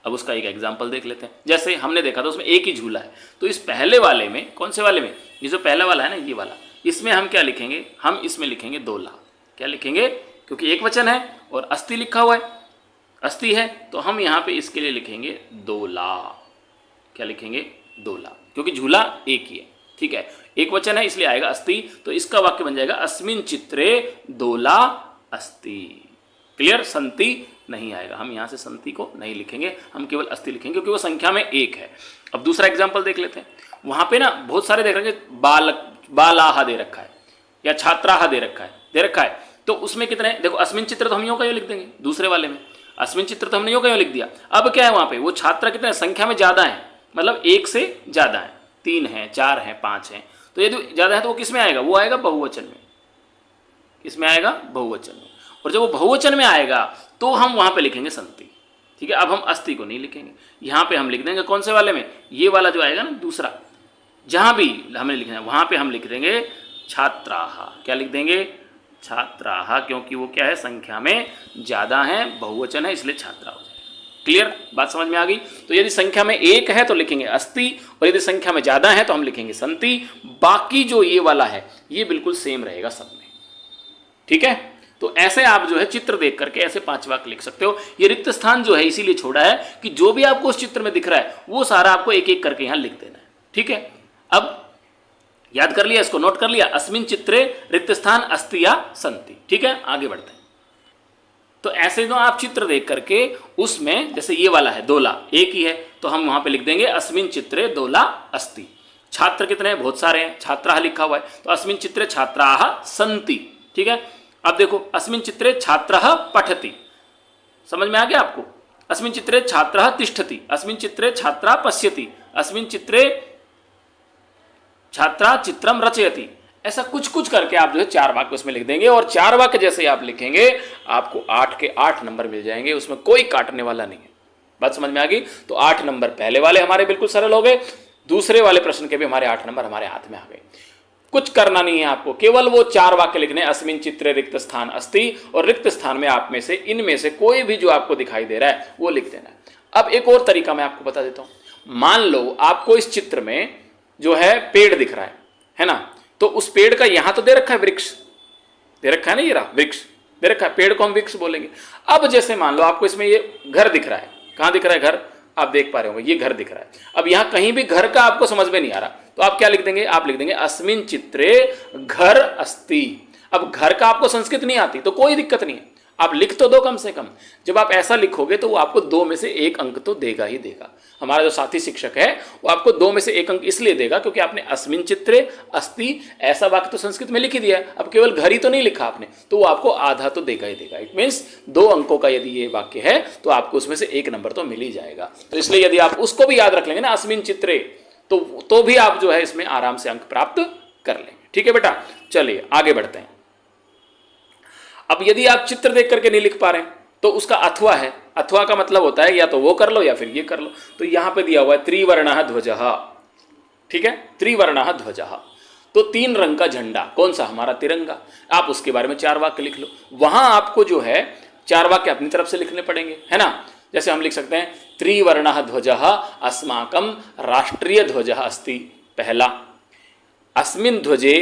A: अब उसका एक एग्जाम्पल देख लेते हैं। जैसे हमने देखा था उसमें एक ही झूला है, तो इस पहले वाले में, कौन से वाले में, ये जो पहला वाला है ना ये वाला, इसमें हम क्या लिखेंगे, हम इसमें लिखेंगे दोला। क्या लिखेंगे, क्योंकि एक वचन है और अस्ति लिखा हुआ है, अस्ति है, तो हम यहाँ पे इसके लिए लिखेंगे दोला। क्या लिखेंगे, दोला, क्योंकि झूला एक ही है, ठीक है, एक वचन है इसलिए आएगा अस्ति। तो इसका वाक्य बन जाएगा अस्मिन चित्रे दोला अस्ति। क्लियर, संति नहीं आएगा, हम यहाँ से संति को नहीं लिखेंगे, हम केवल अस्ति लिखेंगे क्योंकि वो संख्या में 1 है। अब दूसरा एग्जाम्पल देख लेते हैं। वहां पे ना बहुत सारे देख रहे हैं, बालक बालाहा दे रखा है या छात्राहा दे रखा है, तो उसमें कितने, देखो अस्मिन चित्र तो हम यूं का यूं लिख देंगे, दूसरे वाले में अस्मिन चित्र तो हमने यूं का यूं लिख दिया। अब क्या है वहां पे, वो छात्र कितने संख्या में ज्यादा है, मतलब 1 से ज्यादा है, 3 है, 4 है, 5 है, तो यदि ज्यादा है तो वो किस में आएगा, वो आएगा बहुवचन में। किसमें आएगा, बहुवचन में। और जब वो बहुवचन में आएगा तो हम वहां पे लिखेंगे संति, ठीक है। अब हम अस्ति को नहीं लिखेंगे, यहाँ पे हम लिख देंगे कौन से वाले में, ये वाला जो आएगा ना दूसरा, जहां भी हमें लिखना है वहां पे हम लिख देंगे छात्राहा। क्या लिख देंगे, छात्राहा, क्योंकि वो क्या है, संख्या में ज्यादा है, बहुवचन है, इसलिए छात्रा हो जाएगा। क्लियर, बात समझ में आ गई। तो यदि संख्या में 1 है तो लिखेंगे अस्ति, और यदि संख्या में ज्यादा है तो हम लिखेंगे संति। बाकी जो ये वाला है ये बिल्कुल सेम रहेगा सब में, ठीक है। तो ऐसे आप जो है चित्र देख करके ऐसे 5 वाक्य लिख सकते हो। ये रिक्त स्थान जो है इसीलिए छोड़ा है कि जो भी आपको उस चित्र में दिख रहा है वो सारा आपको एक एक करके यहां लिख देना है, ठीक है। अब याद कर लिया, इसको नोट कर लिया, अस्मिन चित्रे रिक्त स्थान अस्ति या संति, ठीक है। आगे बढ़ते हैं। तो ऐसे जो आप चित्र देख करके उसमें, जैसे ये वाला है दोला, एक ही है, तो हम वहां पे लिख देंगे अस्मिन चित्रे दोला अस्ति। छात्र कितने हैं, बहुत सारे हैं, छात्राः लिखा हुआ है, तो अस्मिन चित्रे छात्राः सन्ति, ठीक है। अब देखो अस्मिन चित्रे छात्रः पठति, समझ में आ गया आपको। अस्मिन चित्रे छात्रः तिष्ठति, अस्मिन चित्रे छात्रा पश्यति, अस्मिन चित्रे छात्रा चित्रम रचयति। ऐसा कुछ कुछ करके आप जो है 4 वाक्य उसमें लिख देंगे, और 4 वाक्य जैसे आप लिखेंगे आपको 8 के 8 नंबर मिल जाएंगे, उसमें कोई काटने वाला नहीं है। बात समझ में आ गई। तो 8 नंबर पहले वाले हमारे बिल्कुल सरल हो गए, दूसरे वाले प्रश्न के भी हमारे 8 नंबर हमारे हाथ में आ गए। कुछ करना नहीं है आपको, केवल वो 4 वाक्य लिखने, अस्मिन चित्रे रिक्त स्थान अस्ति, और रिक्त स्थान में आप में से इनमें से कोई भी जो आपको दिखाई दे रहा है वो लिख देना है। अब एक और तरीका मैं आपको बता देता हूं। मान लो आपको इस चित्र में जो है पेड़ दिख रहा है ना, तो उस पेड़ का यहां तो दे रखा है वृक्ष, दे रखा है ना, ये रहा वृक्ष दे रखा है, पेड़ को हम वृक्ष बोलेंगे। अब जैसे मान लो आपको इसमें ये घर दिख रहा है, कहां दिख रहा है घर, आप देख पा रहे होंगे ये घर दिख रहा है। अब यहां कहीं भी घर का आपको समझ में नहीं आ रहा, तो आप क्या लिख देंगे, आप लिख देंगे अस्मिन चित्रे घर अस्ति। अब घर का आपको संस्कृत नहीं आती तो कोई दिक्कत नहीं है, आप लिख तो दो कम से कम। जब आप ऐसा लिखोगे तो वो आपको 2 में से 1 अंक तो देगा ही देगा। हमारा जो साथी शिक्षक है वो आपको 2 में से 1 अंक इसलिए देगा क्योंकि आपने अस्मिन चित्रे अस्ति ऐसा वाक्य तो संस्कृत में लिख ही दिया है, अब केवल घर ही तो नहीं लिखा आपने, तो वो आपको आधा तो देगा ही देगा। इट मीन्स 2 अंकों का यदि ये वाक्य है तो आपको उसमें से 1 नंबर तो मिल ही जाएगा। तो इसलिए यदि आप उसको भी याद रख लेंगे ना, अस्मिन चित्रे, तो भी आप जो है इसमें आराम से अंक प्राप्त कर लेंगे। ठीक है बेटा, चलिए आगे बढ़ते हैं। अब यदि आप चित्र देख करके नहीं लिख पा रहे हैं तो उसका अथवा है। अथवा का मतलब होता है या तो वो कर लो या फिर ये कर लो। तो यहां पे दिया हुआ है त्रिवर्णः ध्वजः, ठीक है, त्रिवर्णः ध्वजः, तो 3 रंग का झंडा, कौन सा, हमारा तिरंगा। आप उसके बारे में 4 वाक्य लिख लो। वहां आपको जो है 4 वाक्य अपनी तरफ से लिखने पड़ेंगे, है ना। जैसे हम लिख सकते हैं त्रिवर्णः ध्वजः अस्माकं राष्ट्रीय ध्वजः अस्ति। पहला, अस्मिन् ध्वजे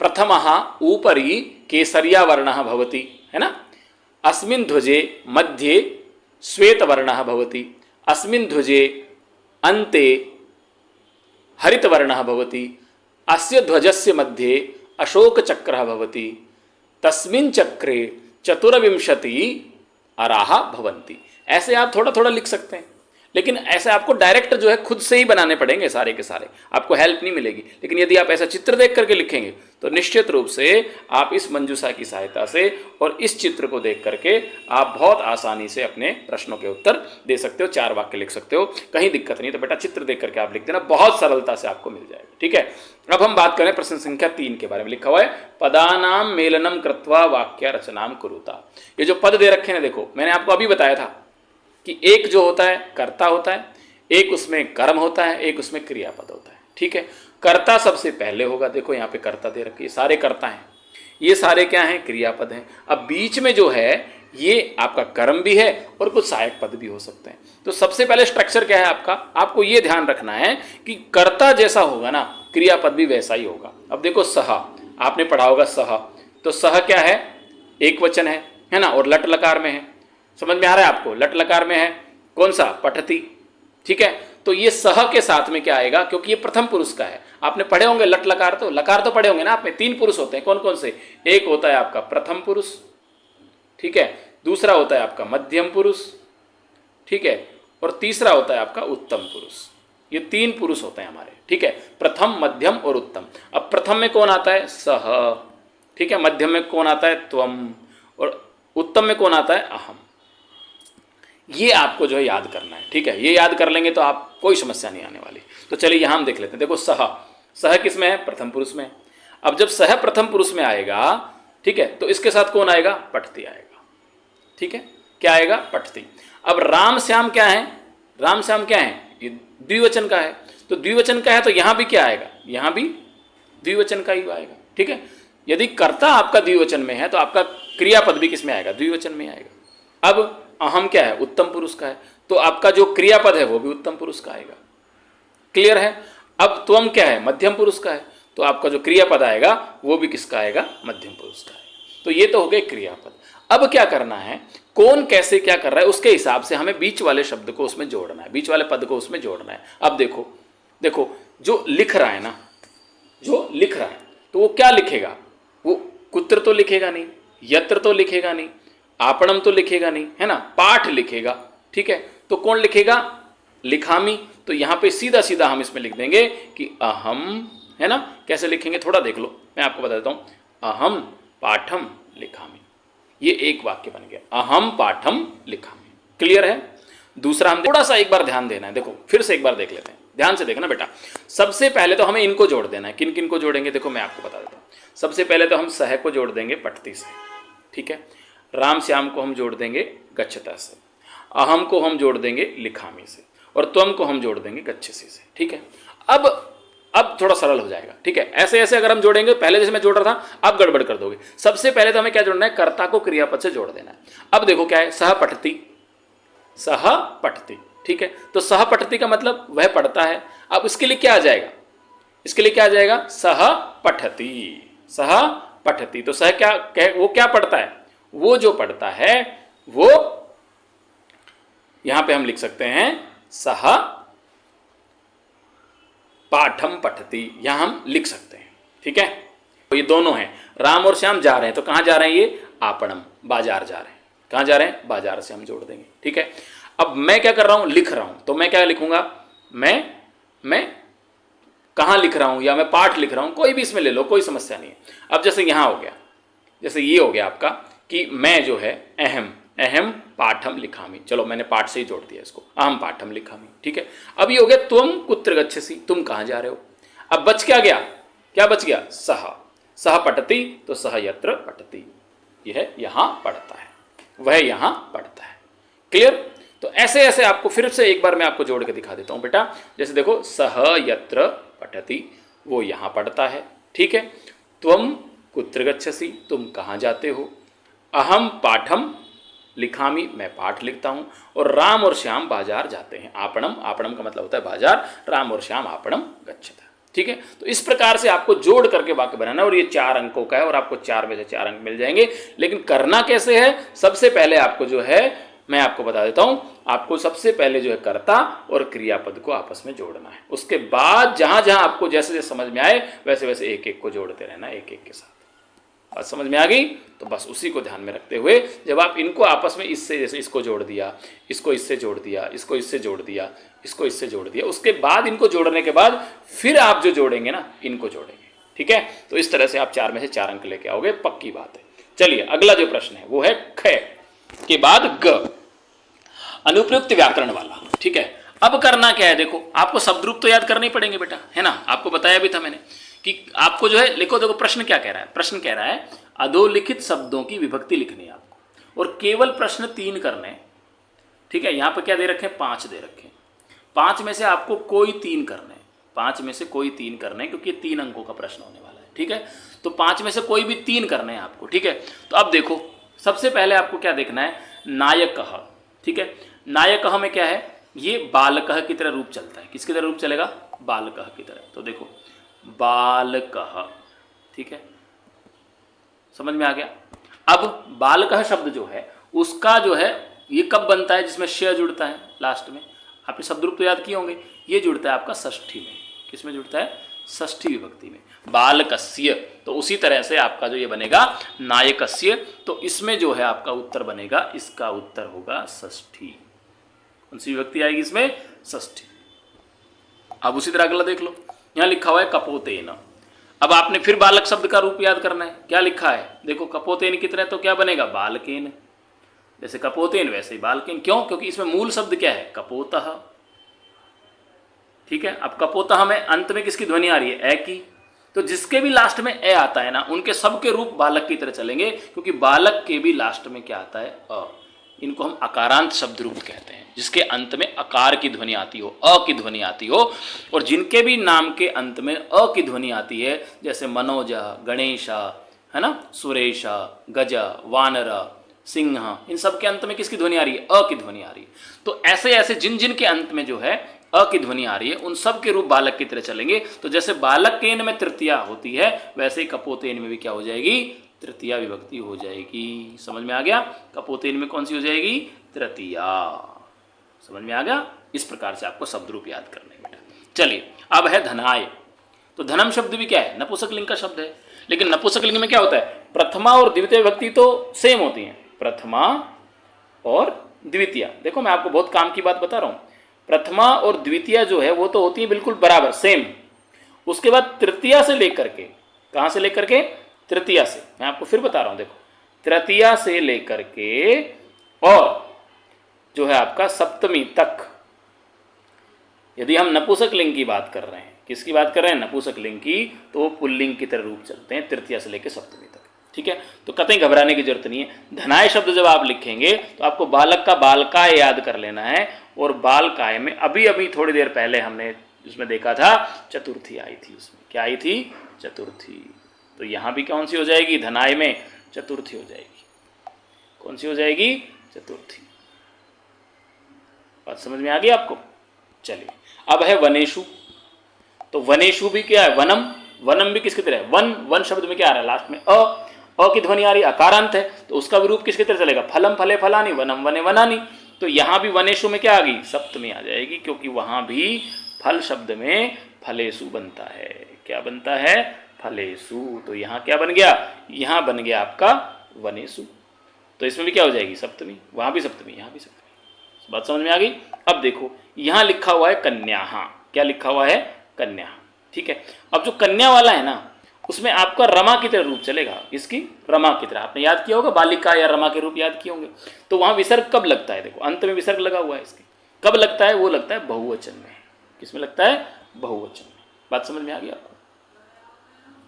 A: प्रथमः ऊपरी केसरिया वर्णः भवति, है ना। अस्मिन् ध्वजे मध्ये श्वेतवर्णः भवति, अस्मिन् ध्वजे अन्ते हरितवर्णः भवति, अस्य ध्वजस्य मध्ये अशोकचक्रः भवति, तस्मिन् चक्रे 24 अराः भवन्ति। ऐसे आप थोड़ा थोड़ा लिख सकते हैं, लेकिन ऐसे आपको डायरेक्ट जो है खुद से ही बनाने पड़ेंगे सारे के सारे, आपको हेल्प नहीं मिलेगी। लेकिन यदि आप ऐसा चित्र देख करके लिखेंगे तो निश्चित रूप से आप इस मंजूषा की सहायता से और इस चित्र को देख करके आप बहुत आसानी से अपने प्रश्नों के उत्तर दे सकते हो, 4 वाक्य लिख सकते हो, कहीं दिक्कत नहीं। तो बेटा चित्र देख करके आप लिख देना, बहुत सरलता से आपको मिल जाएगा। ठीक है, अब हम बात करें प्रश्न संख्या 3 के बारे में। लिखा हुआ है पदानाम मेलनम कृत्वा वाक्य रचनाम कुरुता। ये जो पद दे रखे हैं देखो, मैंने आपको अभी बताया था कि एक जो होता है कर्ता होता है, एक उसमें कर्म होता है, एक उसमें क्रियापद होता है। ठीक है, कर्ता सबसे पहले होगा, देखो यहाँ पे कर्ता दे रखी है, सारे कर्ता हैं, ये सारे क्या हैं, क्रियापद हैं। अब बीच में जो है ये आपका कर्म भी है और कुछ सहायक पद भी हो सकते हैं। तो सबसे पहले स्ट्रक्चर क्या है आपका, आपको ये ध्यान रखना है कि कर्ता जैसा होगा ना क्रियापद भी वैसा ही होगा। अब देखो सह, आपने पढ़ा होगा सह, तो सह क्या है, एक वचन है ना, और लट लकार में है, समझ में आ रहा है आपको, लट लकार में है, कौन सा, पठती। ठीक है, तो ये सह के साथ में क्या आएगा, क्योंकि ये प्रथम पुरुष का है, आपने पढ़े होंगे लट लकार, तो लकार तो पढ़े होंगे ना आपने। 3 पुरुष होते हैं, कौन कौन से, एक होता है आपका प्रथम पुरुष, ठीक है, दूसरा होता है आपका मध्यम पुरुष, ठीक है, और तीसरा होता है आपका उत्तम पुरुष। ये 3 पुरुष होते हैं हमारे। ठीक है, प्रथम मध्यम और उत्तम। अब प्रथम में कौन आता है, सह, ठीक है, मध्यम में कौन आता है, त्वम, और उत्तम में कौन आता है, अहम। ये आपको जो है याद करना है। ठीक है, ये याद कर लेंगे तो आप कोई समस्या नहीं आने वाली। तो चलिए यहाँ हम देख लेते हैं। देखो सह, सह किस में है, प्रथम पुरुष में। अब जब सह प्रथम पुरुष में आएगा, ठीक है, तो इसके साथ कौन आएगा, पठती आएगा। ठीक है, क्या आएगा, पठती। अब राम श्याम क्या है, राम श्याम क्या है, ये द्विवचन का है, तो द्विवचन का है तो यहाँ भी क्या आएगा, यहाँ भी द्विवचन का ही आएगा। ठीक है, यदि कर्ता आपका द्विवचन में है तो आपका क्रियापद भी किस में आएगा, द्विवचन में आएगा। अब अहम क्या है, उत्तम पुरुष का है, तो आपका जो क्रियापद है वो भी उत्तम पुरुष का आएगा। क्लियर है। अब त्वम क्या है, मध्यम पुरुष का है, तो आपका जो क्रियापद आएगा वो भी किसका आएगा, मध्यम पुरुष का आएगा। तो ये तो हो गए क्रियापद। अब क्या करना है, कौन कैसे क्या कर रहा है उसके हिसाब से हमें बीच वाले शब्द को उसमें जोड़ना है, बीच वाले पद को उसमें जोड़ना है। अब देखो देखो, जो लिख रहा है ना, जो लिख रहा है तो वो क्या लिखेगा, वो कुत्र तो लिखेगा नहीं, यत्र तो लिखेगा नहीं, आपणम तो लिखेगा नहीं, है ना, पाठ लिखेगा। ठीक है, तो कौन लिखेगा, लिखामी। तो यहाँ पे सीधा सीधा हम इसमें लिख देंगे कि अहम, है ना, कैसे लिखेंगे थोड़ा देख लो, मैं आपको बता देता हूँ। अहम पाठम लिखामी, ये एक वाक्य बन गया, अहम पाठम लिखामी। क्लियर है। दूसरा हम थोड़ा सा एक बार ध्यान देना है, देखो फिर से एक बार देख लेते हैं, ध्यान से देखना बेटा। सबसे पहले तो हमें इनको जोड़ देना है। किन किन को जोड़ेंगे, देखो मैं आपको बता देता हूँ। सबसे पहले तो हम सह को जोड़ देंगे पठती से, ठीक है, राम श्याम को हम जोड़ देंगे गच्छता से, अहम को हम जोड़ देंगे लिखामी से, और त्वम को हम जोड़ देंगे गच्छसी से। ठीक है, अब थोड़ा सरल हो जाएगा। ठीक है, ऐसे ऐसे अगर हम जोड़ेंगे, पहले जैसे मैं जोड़ रहा था अब गड़बड़ कर दोगे। सबसे पहले तो हमें क्या जोड़ना है, कर्ता को क्रियापद से जोड़ देना है। अब देखो क्या है, सह पठती, सह पठती। ठीक है, तो सह पठती का मतलब वह पढ़ता है। अब इसके लिए क्या आ जाएगा, इसके लिए क्या आ जाएगा, सह पठती, सह पठती। तो सह क्या, वो क्या पढ़ता है, वो जो पढ़ता है वो, यहां पे हम लिख सकते हैं सह पाठम पठती, यहां हम लिख सकते हैं। ठीक है, तो ये दोनों हैं, राम और श्याम जा रहे हैं, तो कहां जा रहे हैं, ये आपणम, बाजार जा रहे हैं। कहां जा रहे हैं, बाजार से हम जोड़ देंगे। ठीक है, अब मैं क्या कर रहा हूं, लिख रहा हूं, तो मैं क्या लिखूंगा, मैं कहां लिख रहा हूं, या मैं पाठ लिख रहा हूं, कोई भी इसमें ले लो, कोई समस्या नहीं है। अब जैसे यहां हो गया, जैसे ये हो गया आपका कि मैं जो है अहम, अहम पाठम लिखामी, चलो मैंने पाठ से ही जोड़ दिया इसको, अहम पाठम लिखामी। ठीक है, अब ये हो गया त्वम कुत्र गच्छसि, तुम कहां जा रहे हो। अब बच क्या गया, क्या बच गया, सह, सह पठती, तो सह यत्र पठती, यह यहां पढ़ता है, वह यहां पढ़ता है। क्लियर। तो ऐसे ऐसे आपको फिर से एक बार मैं आपको जोड़ के दिखा देता हूं बेटा। जैसे देखो, सह यत्र पठती, वो यहां पढ़ता है। ठीक है, त्वम कुत्र गच्छसि, तुम कहां जाते हो, अहम पाठम लिखामी, मैं पाठ लिखता हूं, और राम और श्याम बाजार जाते हैं। आपणम, आपणम का मतलब होता है बाजार, राम और श्याम आपणम गच्छता। ठीक है, तो इस प्रकार से आपको जोड़ करके वाक्य बनाना है, और ये 4 अंकों का है, और आपको 4 में से 4 अंक मिल जाएंगे। लेकिन करना कैसे है, सबसे पहले आपको जो है मैं आपको बता देता हूं, आपको सबसे पहले जो है कर्ता और क्रियापद को आपस में जोड़ना है। उसके बाद जहां जहां आपको जैसे जैसे समझ में आए वैसे वैसे एक एक को जोड़ते रहना, एक एक के साथ। बात समझ में आ गई? तो बस उसी को ध्यान में रखते हुए जब आप इनको आपस में इससे, जैसे इसको जोड़ दिया, इसको इससे जोड़ दिया, इसको इससे जोड़ दिया, इसको इससे जोड़ दिया, उसके बाद इनको जोड़ने के बाद फिर आप जो जोड़ेंगे ना, इनको जोड़ेंगे। ठीक है, तो इस तरह से आप 4 में से 4 अंक लेके आओगे, पक्की बात है। चलिए अगला जो प्रश्न है वो है ख के बाद ग, अनुप्रयुक्त व्याकरण वाला। ठीक है, अब करना क्या है, देखो आपको शब्द रूप तो याद करने ही पड़ेंगे बेटा, है ना। आपको बताया भी था मैंने कि आपको जो है लिखो, देखो प्रश्न क्या कह रहा है। प्रश्न कह रहा है अधोलिखित शब्दों की विभक्ति लिखनी है आपको, और केवल प्रश्न 3 करने। ठीक है, यहाँ पर क्या दे रखे, 5 दे रखे। 5 में से आपको कोई 3 करने, 5 में से कोई 3 करने, क्योंकि 3 अंकों का प्रश्न होने वाला है। ठीक है, तो 5 में से कोई भी 3 करने हैं आपको। ठीक है, तो अब देखो सबसे पहले आपको क्या देखना है, नायकः। ठीक है, नायकः में क्या है, ये बालकः की तरह रूप चलता है। किसकी तरह रूप चलेगा, बालकः की तरह। तो देखो बालकः, ठीक है, समझ में आ गया। अब बालकः शब्द जो है उसका जो है ये कब बनता है, जिसमें श जुड़ता है लास्ट में। आपने शब्द रूप तो याद किए होंगे, ये जुड़ता है आपका षष्ठी में। किसमें जुड़ता है, षष्ठी विभक्ति में, बालकस्य। तो उसी तरह से आपका जो ये बनेगा नायकस्य, तो इसमें जो है आपका उत्तर बनेगा, इसका उत्तर होगा षष्ठी। कौन सी विभक्ति आएगी इसमें, षष्ठी। अब उसी तरह अगला देख लो, यहाँ लिखा हुआ है कपोतेन। अब आपने फिर बालक शब्द का रूप याद करना है। क्या लिखा है, देखो कपोतेन की तरह, तो क्या बनेगा, बालकेन। जैसे कपोतेन वैसे ही बालकेन। क्यों, क्योंकि इसमें मूल शब्द क्या है, कपोतः। ठीक है, अब कपोतः में अंत में किसकी ध्वनि आ रही है, ए की। तो जिसके भी लास्ट में ए आता है ना, उनके सबके रूप बालक की तरह चलेंगे, क्योंकि बालक के भी लास्ट में क्या आता है, अ। इनको हम अकारांत शब्द रूप कहते हैं, जिसके अंत में अकार की ध्वनि आती हो, अ की ध्वनि आती हो। और जिनके भी नाम के अंत में अ की ध्वनि आती है, जैसे मनोज, गणेश, है ना, सुरेश, गज, वानर, सिंह, इन सब के अंत में किसकी ध्वनि आ रही है, अ की ध्वनि आ रही है। तो ऐसे ऐसे जिन जिन के अंत में जो है अ की ध्वनि आ रही है, उन सब के रूप बालक की तरह चलेंगे। तो जैसे बालकेन में तृतीया होती है, वैसे ही कपोतेन में भी क्या हो जाएगी, तृतीया विभक्ति हो जाएगी। समझ में आ गया, कपोतेन में कौन सी हो जाएगी, तृतीया। समझ में आ गया। इस प्रकार से आपको शब्द रूप याद करने बेटा। चलिए अब है धनाय। तो धनम शब्द भी क्या है, नपुंसक लिंग का शब्द है। लेकिन नपुंसक लिंग में क्या होता है, प्रथमा और द्वितीय विभक्ति तो सेम होती है, प्रथमा और द्वितीय। देखो मैं आपको बहुत काम की बात बता रहा हूं, प्रथमा और द्वितीय जो है वो तो होती है बिल्कुल बराबर सेम। उसके बाद तृतीया से लेकर के, कहां से लेकर के, तृतीया से, मैं आपको फिर बता रहा हूं, देखो तृतीया से लेकर के और जो है आपका सप्तमी तक, यदि हम नपुंसक लिंग की बात कर रहे हैं, किसकी बात कर रहे हैं, नपुंसक लिंग की, तो वो पुल्लिंग की तरह रूप चलते हैं तृतीया से लेकर सप्तमी तक। ठीक है, तो कतई घबराने की जरूरत नहीं है। धनाय शब्द जब आप लिखेंगे तो आपको बालक का बालकाय याद कर लेना है, और बालकाय में अभी अभी थोड़ी देर पहले हमने उसमें देखा था चतुर्थी आई थी, उसमें क्या आई थी, चतुर्थी। तो यहाँ भी कौन सी हो जाएगी, धनाय में चतुर्थी हो जाएगी। कौन सी हो जाएगी, चतुर्थी। बात समझ में आ गई आपको। चलिए अब है वनेशु। तो वनेशु भी क्या है, वनम। वनम भी किसकी तरह है, वन। वन शब्द में क्या आ रहा है, लास्ट में अ की ध्वनि आ रही है, अकारांत है, तो उसका भी रूप किसकी तरह चलेगा, फलम फले फलानी, वनम वने वनानी। तो यहां भी वनेशु में क्या आ गई, सप्तमी आ जाएगी, क्योंकि वहां भी फल शब्द में फलेसु बनता है। क्या बनता है, फलेसु। तो यहाँ क्या बन गया, यहाँ बन गया आपका वनेशु। तो इसमें भी क्या हो जाएगी, सप्तमी। वहां भी सप्तमी, यहाँ भी सप्तमी। बात समझ में आ गई। अब देखो यहाँ लिखा हुआ है कन्या। क्या लिखा हुआ है, कन्या। ठीक है, अब जो कन्या वाला है ना, उसमें आपका रमा की तरह रूप चलेगा, इसकी रमा की तरह। आपने याद किया होगा बालिका या रमा के रूप याद किए होंगे। तो वहां विसर्ग कब लगता है, देखो अंत में विसर्ग लगा हुआ है इसके, कब लगता है, वो लगता है बहुवचन में। किसमें लगता है, बहुवचन में। बात समझ में आ गई आपको।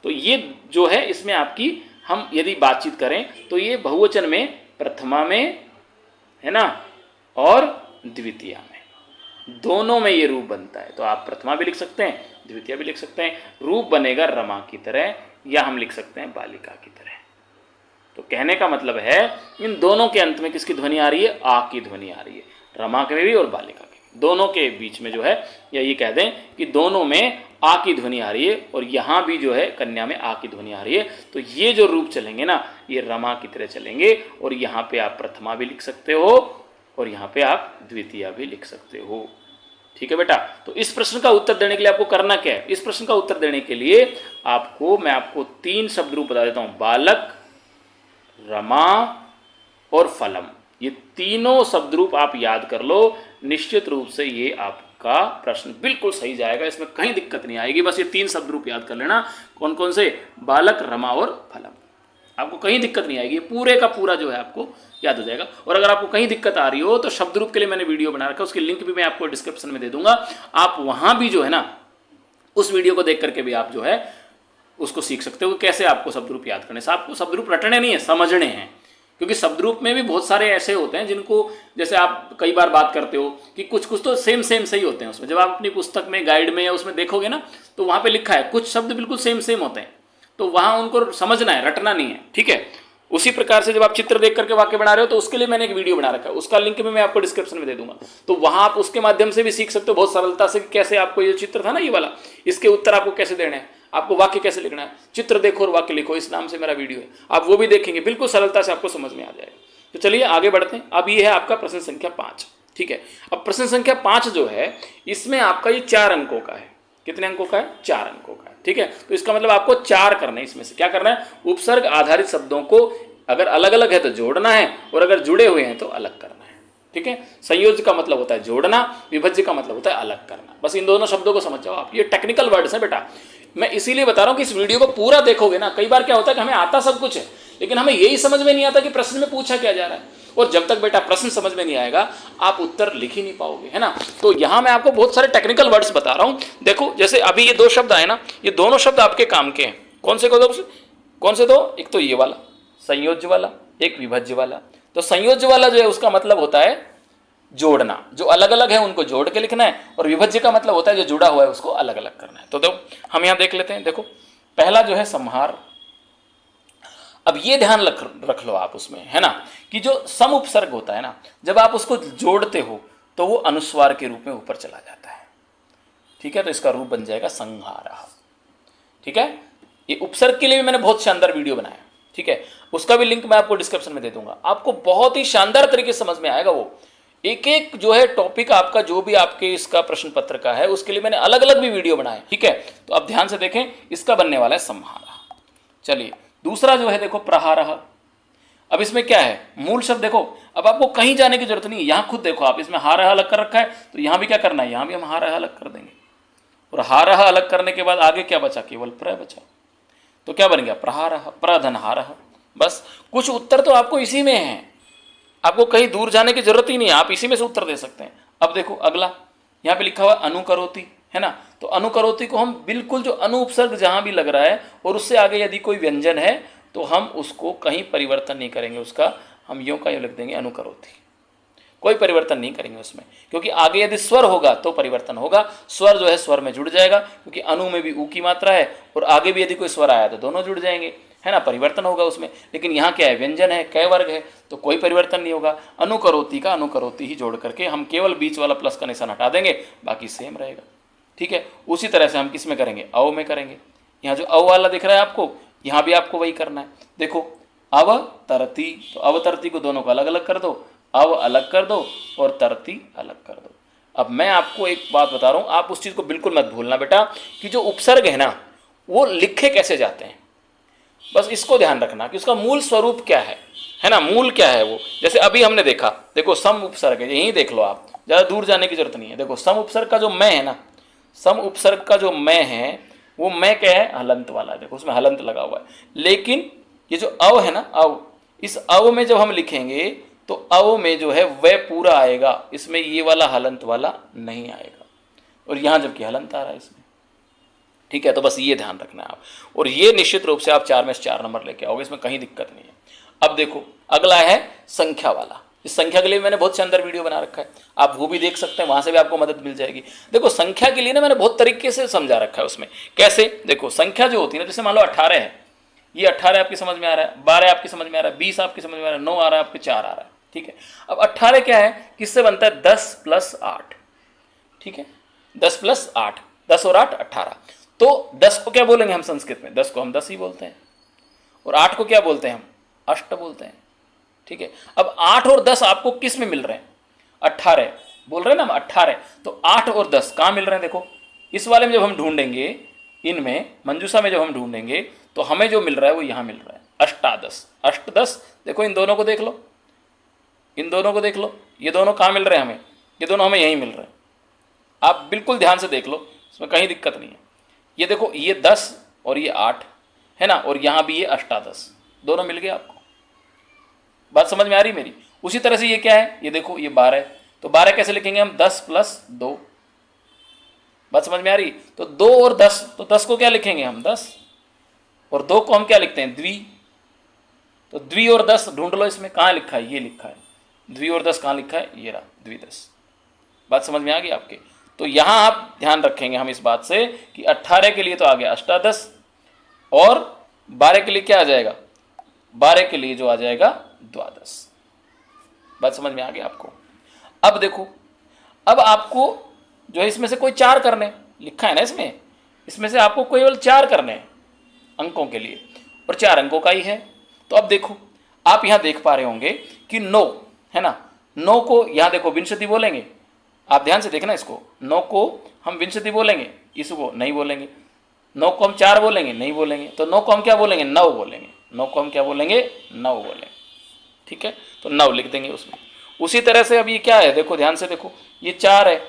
A: तो ये जो है इसमें आपकी, हम यदि बातचीत करें तो ये बहुवचन में प्रथमा में है ना, और द्वितीय में, दोनों में ये रूप बनता है। तो आप प्रथमा भी लिख सकते हैं, द्वितीय भी लिख सकते हैं। रूप बनेगा रमा की तरह, या हम लिख सकते हैं बालिका की तरह। तो कहने का मतलब है इन दोनों के अंत में किसकी ध्वनि आ रही है, आ की ध्वनि आ रही है, रमा के में भी और बालिका के भी। दोनों के बीच में जो है, या ये कह दें कि दोनों में आ की ध्वनि आ रही है, और यहाँ भी जो है कन्या में आ की ध्वनि आ रही है। तो ये जो रूप चलेंगे ना, ये रमा की तरह चलेंगे, और यहाँ पे आप प्रथमा भी लिख सकते हो, और यहाँ पे आप द्वितीय भी लिख सकते हो। ठीक है बेटा। तो इस प्रश्न का उत्तर देने के लिए आपको करना क्या है, इस प्रश्न का उत्तर देने के लिए मैं आपको 3 शब्द रूप बता देता हूं, बालक, रमा और फलम। ये तीनों शब्द रूप आप याद कर लो, निश्चित रूप से ये आपका प्रश्न बिल्कुल सही जाएगा, इसमें कहीं दिक्कत नहीं आएगी। बस ये 3 शब्द रूप याद कर लेना, कौन कौन से, बालक, रमा और फलम। आपको कहीं दिक्कत नहीं आएगी, पूरे का पूरा जो है आपको याद हो जाएगा। और अगर आपको कहीं दिक्कत आ रही हो तो शब्द रूप के लिए मैंने वीडियो बना रखा है, उसकी लिंक भी मैं आपको डिस्क्रिप्शन में दे दूंगा, आप वहां भी जो है ना उस वीडियो को देख करके भी आप जो है उसको सीख सकते हो कैसे आपको शब्द रूप याद करने से। आपको शब्द रूप रटने नहीं है, समझने हैं, क्योंकि शब्द रूप में भी बहुत सारे ऐसे होते हैं जिनको, जैसे आप कई बार बात करते हो कि कुछ कुछ तो सेम सही होते हैं उसमें, जब आप अपनी पुस्तक में, गाइड में या उसमें देखोगे ना तो वहां पे लिखा है कुछ शब्द बिल्कुल सेम होते हैं, तो वहां उनको समझना है, रटना नहीं है, ठीक है। उसी प्रकार से जब आप चित्र देख करके वाक्य बना रहे हो तो उसके लिए मैंने एक वीडियो बना रखा है, उसका लिंक भी मैं आपको डिस्क्रिप्शन में दे दूंगा, तो वहां आप उसके माध्यम से भी सीख सकते हो बहुत सरलता से कैसे आपको ये चित्र था ना ये वाला, इसके उत्तर आपको कैसे देने हैं, आपको वाक्य कैसे लिखना है, चित्र देखो और वाक्य लिखो, इस नाम से मेरा वीडियो है, आप वो भी देखेंगे, बिल्कुल सरलता से आपको समझ में आ जाएगा। तो चलिए आगे बढ़ते हैं। अब ये है आपका प्रश्न संख्या 5, ठीक है। अब प्रश्न संख्या 5 जो है इसमें आपका ये 4 अंकों का है। कितने अंकों का है? 4 अंकों का है, ठीक है। तो इसका मतलब आपको 4 करना है, इसमें से क्या करना है, उपसर्ग आधारित शब्दों को अगर अलग अलग है तो जोड़ना है, और अगर जुड़े हुए हैं तो अलग करना है, ठीक है। संयोज्य का मतलब होता है जोड़ना, विभज्य का मतलब होता है अलग करना। बस इन दोनों शब्दों को समझ जाओ आप, ये टेक्निकल वर्ड्स हैं बेटा। मैं इसीलिए बता रहा हूं कि इस वीडियो को पूरा देखोगे ना, कई बार क्या होता है कि हमें आता सब कुछ है लेकिन हमें यही समझ में नहीं आता कि प्रश्न में पूछा क्या जा रहा है, और जब तक बेटा प्रश्न समझ में नहीं आएगा आप उत्तर लिख ही नहीं पाओगे, है ना। तो यहां मैं आपको बहुत सारे टेक्निकल वर्ड्स बता रहा हूं। देखो जैसे अभी ये 2 शब्द आए ना, ये दोनों शब्द आपके काम के हैं। कौन से कौन से 2? एक तो ये वाला संयोज्य वाला, एक विभज्य वाला। तो संयोज्य वाला जो है उसका मतलब होता है जोड़ना, जो अलग अलग है उनको जोड़ के लिखना है, और विभज्य का मतलब होता है जो जुड़ा हुआ है उसको अलग अलग करना है। तो देखो हम यहां देख लेते हैं। देखो पहला जो है संहार। अब ये ध्यान रख लो आप उसमें, है ना, कि जो सम उपसर्ग होता है ना, जब आप उसको जोड़ते हो तो वो अनुस्वार के रूप में ऊपर चला जाता है, ठीक है। तो इसका रूप बन जाएगा संहारः, ठीक है। ये उपसर्ग के लिए भी मैंने बहुत शानदार वीडियो बनाया, ठीक है, उसका भी लिंक मैं आपको डिस्क्रिप्शन में दे दूंगा। आपको बहुत ही शानदार तरीके से समझ में आएगा वो, एक एक जो है टॉपिक आपका, जो भी आपके इसका प्रश्न पत्र का है उसके लिए मैंने अलग अलग भी वीडियो बनाए, ठीक है। तो अब ध्यान से देखें, इसका बनने वाला है संहारः। चलिए दूसरा जो है देखो प्रहारः। अब इसमें क्या है, मूल शब्द देखो, अब आपको कहीं जाने की जरूरत नहीं है, यहां खुद देखो आप, इसमें हारः अलग कर रखा है, तो यहां भी क्या करना है, यहां भी हम हारः अलग कर देंगे, और हारः अलग करने के बाद आगे क्या बचा, केवल प्र बचा, तो क्या बन गया प्रहारः, प्रधनहारः। बस कुछ उत्तर तो आपको इसी में है, आपको कहीं दूर जाने की जरूरत ही नहीं है, आप इसी में से उत्तर दे सकते हैं। अब देखो अगला, यहाँ पे लिखा हुआ अनुकरोति, है ना, तो अनुकरोति को हम बिल्कुल जो अनु उपसर्ग जहां भी लग रहा है और उससे आगे यदि कोई व्यंजन है तो हम उसको कहीं परिवर्तन नहीं करेंगे, उसका हम यूं का यूं लिख देंगे अनुकरोति, कोई परिवर्तन नहीं करेंगे उसमें, क्योंकि आगे यदि स्वर होगा तो परिवर्तन होगा, स्वर जो है स्वर में जुड़ जाएगा, क्योंकि अनु में भी ऊ की मात्रा है और आगे भी यदि कोई स्वर आया तो दोनों जुड़ जाएंगे, है ना, परिवर्तन होगा उसमें। लेकिन यहाँ क्या है, व्यंजन है, कै वर्ग है, तो कोई परिवर्तन नहीं होगा। अनुकरोति का अनुकरोति ही जोड़ करके हम केवल बीच वाला प्लस का निशान हटा देंगे, बाकी सेम रहेगा, ठीक है। उसी तरह से हम किस में करेंगे, अव में करेंगे। यहाँ जो अव वाला दिख रहा है आपको, यहाँ भी आपको वही करना है। देखो अवतरती, तो अवतरती को दोनों को अलग अलग कर दो, अव अलग कर दो और तरती अलग कर दो। अब मैं आपको एक बात बता रहा हूँ, आप उस चीज़ को बिल्कुल मत भूलना बेटा, कि जो उपसर्ग है ना वो लिखे कैसे जाते हैं, बस इसको ध्यान रखना कि उसका मूल स्वरूप क्या है ना, मूल क्या है वो। जैसे अभी हमने देखा, देखो सम उपसर्ग है, यहीं देख लो आप, ज़्यादा दूर जाने की जरूरत नहीं है। देखो सम उपसर्ग का जो मैं है ना, सम उपसर्ग का जो मैं है वो मैं क्या है, हलंत वाला है, देखो उसमें हलंत लगा हुआ है। लेकिन ये जो अव है ना, अव, इस अव में जब हम लिखेंगे तो अव में जो है वह पूरा आएगा, इसमें ये वाला हलंत वाला नहीं आएगा, और यहाँ जबकि हलंत आ रहा है इसमें, ठीक है। तो बस ये ध्यान रखना है आप, और ये निश्चित रूप से आप 4 में से 4 नंबर लेके आओगे, इसमें कहीं दिक्कत नहीं है। अब देखो अगला है संख्या वाला। इस संख्या के लिए मैंने बहुत शानदार वीडियो बना रखा है, आप वो भी देख सकते हैं, वहां से भी आपको मदद मिल जाएगी। देखो संख्या के लिए ना मैंने बहुत तरीके से समझा रखा है उसमें, कैसे, देखो संख्या जो होती है ना, जैसे मान लो 18 है, ये 18 आपकी समझ में आ रहा है, 12 आपकी समझ में आ रहा है, 20 आपकी समझ में आ रहा है, 9 आ रहा है, आपके 4 आ रहा है, ठीक है। अब 18 क्या है, किससे बनता है, 10 + 8, ठीक है, 10 + 8, 10 और 8 18। तो 10 को क्या बोलेंगे हम संस्कृत में, 10 को हम 10 ही बोलते हैं, और 8 को क्या बोलते हैं हम, अष्ट बोलते हैं, ठीक है। अब 8 और 10 आपको किस में मिल रहे हैं, 18, बोल रहे हैं ना हम 18, तो 8 और 10 कहाँ मिल रहे हैं? देखो इस वाले में जब हम ढूंढेंगे, इनमें मंजूषा में जब हम ढूंढेंगे तो हमें जो मिल रहा है वो यहाँ मिल रहा है अष्टादश। अष्टदश देखो, इन दोनों को देख लो, इन दोनों को देख लो, ये दोनों कहाँ मिल रहे हैं हमें? ये दोनों हमें यहीं मिल रहे हैं। आप बिल्कुल ध्यान से देख लो, इसमें कहीं दिक्कत नहीं है। ये देखो, ये 10 और ये 8 है ना, और यहाँ भी ये अष्टादश, दोनों मिल गए आपको। बात समझ में आ रही मेरी? उसी तरह से ये क्या है, ये देखो ये 12, तो 12 कैसे लिखेंगे हम? 10 + 2। बात समझ में आ रही? तो 2 और 10, तो 10 को क्या लिखेंगे हम? 10, और 2 को हम क्या लिखते हैं? द्वि। तो द्वि और 10 ढूंढ लो, इसमें कहाँ लिखा है? ये लिखा है द्वि और 10, कहाँ लिखा है? ये रहा, द्विदश। बात समझ में आ गई आपके? तो यहां आप ध्यान रखेंगे हम इस बात से कि 18 के लिए तो आ गया अष्टादश, और 12 के लिए क्या आ जाएगा? 12 के लिए जो आ जाएगा द्वादश। बात समझ में आ गई आपको? अब देखो, अब आपको जो है इसमें से कोई 4 करने, लिखा है ना इसमें से आपको केवल 4 करने हैं अंकों के लिए, और 4 अंकों का ही है। तो अब देखो, आप यहां देख पा रहे होंगे कि 9 है ना, 9 को यहां देखो विंशति बोलेंगे। आप ध्यान से देखना इसको, 9 को हम विंशति बोलेंगे, इसको नहीं बोलेंगे। 9 को हम 4 बोलेंगे, नहीं बोलेंगे। तो 9 को हम क्या बोलेंगे? 9 बोलेंगे। 9 को हम क्या बोलेंगे? 9 बोलेंगे। ठीक है, तो 9 लिख देंगे उसमें। उसी तरह से अब ये क्या है? देखो ध्यान से देखो, ये 4 है,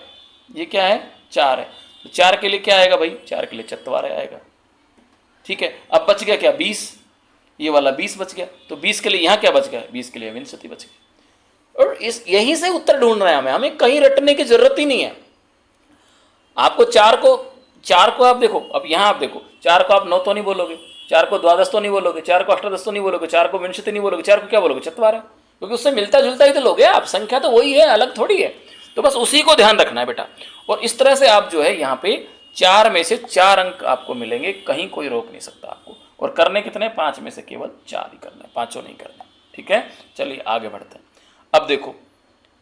A: ये क्या है? 4 है। तो 4 के लिए क्या आएगा भाई? 4 के लिए चत्वारे आएगा। ठीक है, अब बच गया क्या? 20, ये वाला 20 बच गया। तो 20 के लिए यहाँ क्या बच गया? 20 के लिए विंशति बच गया। और इस यहीं से उत्तर ढूंढ रहे हैं हमें कहीं रटने की जरूरत ही नहीं है। आपको 4 को आप देखो, अब यहां आप देखो, 4 को आप 9 तो नहीं बोलोगे, 4 को द्वादश तो नहीं बोलोगे, 4 को अष्टादश तो नहीं बोलोगे, 4 को विंशति नहीं बोलोगे, 4 को क्या बोलोगे? चत्वार, क्योंकि उससे मिलता जुलता ही तो लोगे आप, संख्या तो वही है, अलग थोड़ी है। तो बस उसी को ध्यान रखना है बेटा। और इस तरह से आप जो है यहाँ पे 4 में से 4 अंक आपको मिलेंगे, कहीं कोई रोक नहीं सकता आपको। और करने कितने? 5 में से केवल 4 ही करना है, 5 नहीं करना। ठीक है, चलिए आगे बढ़ते हैं। अब देखो,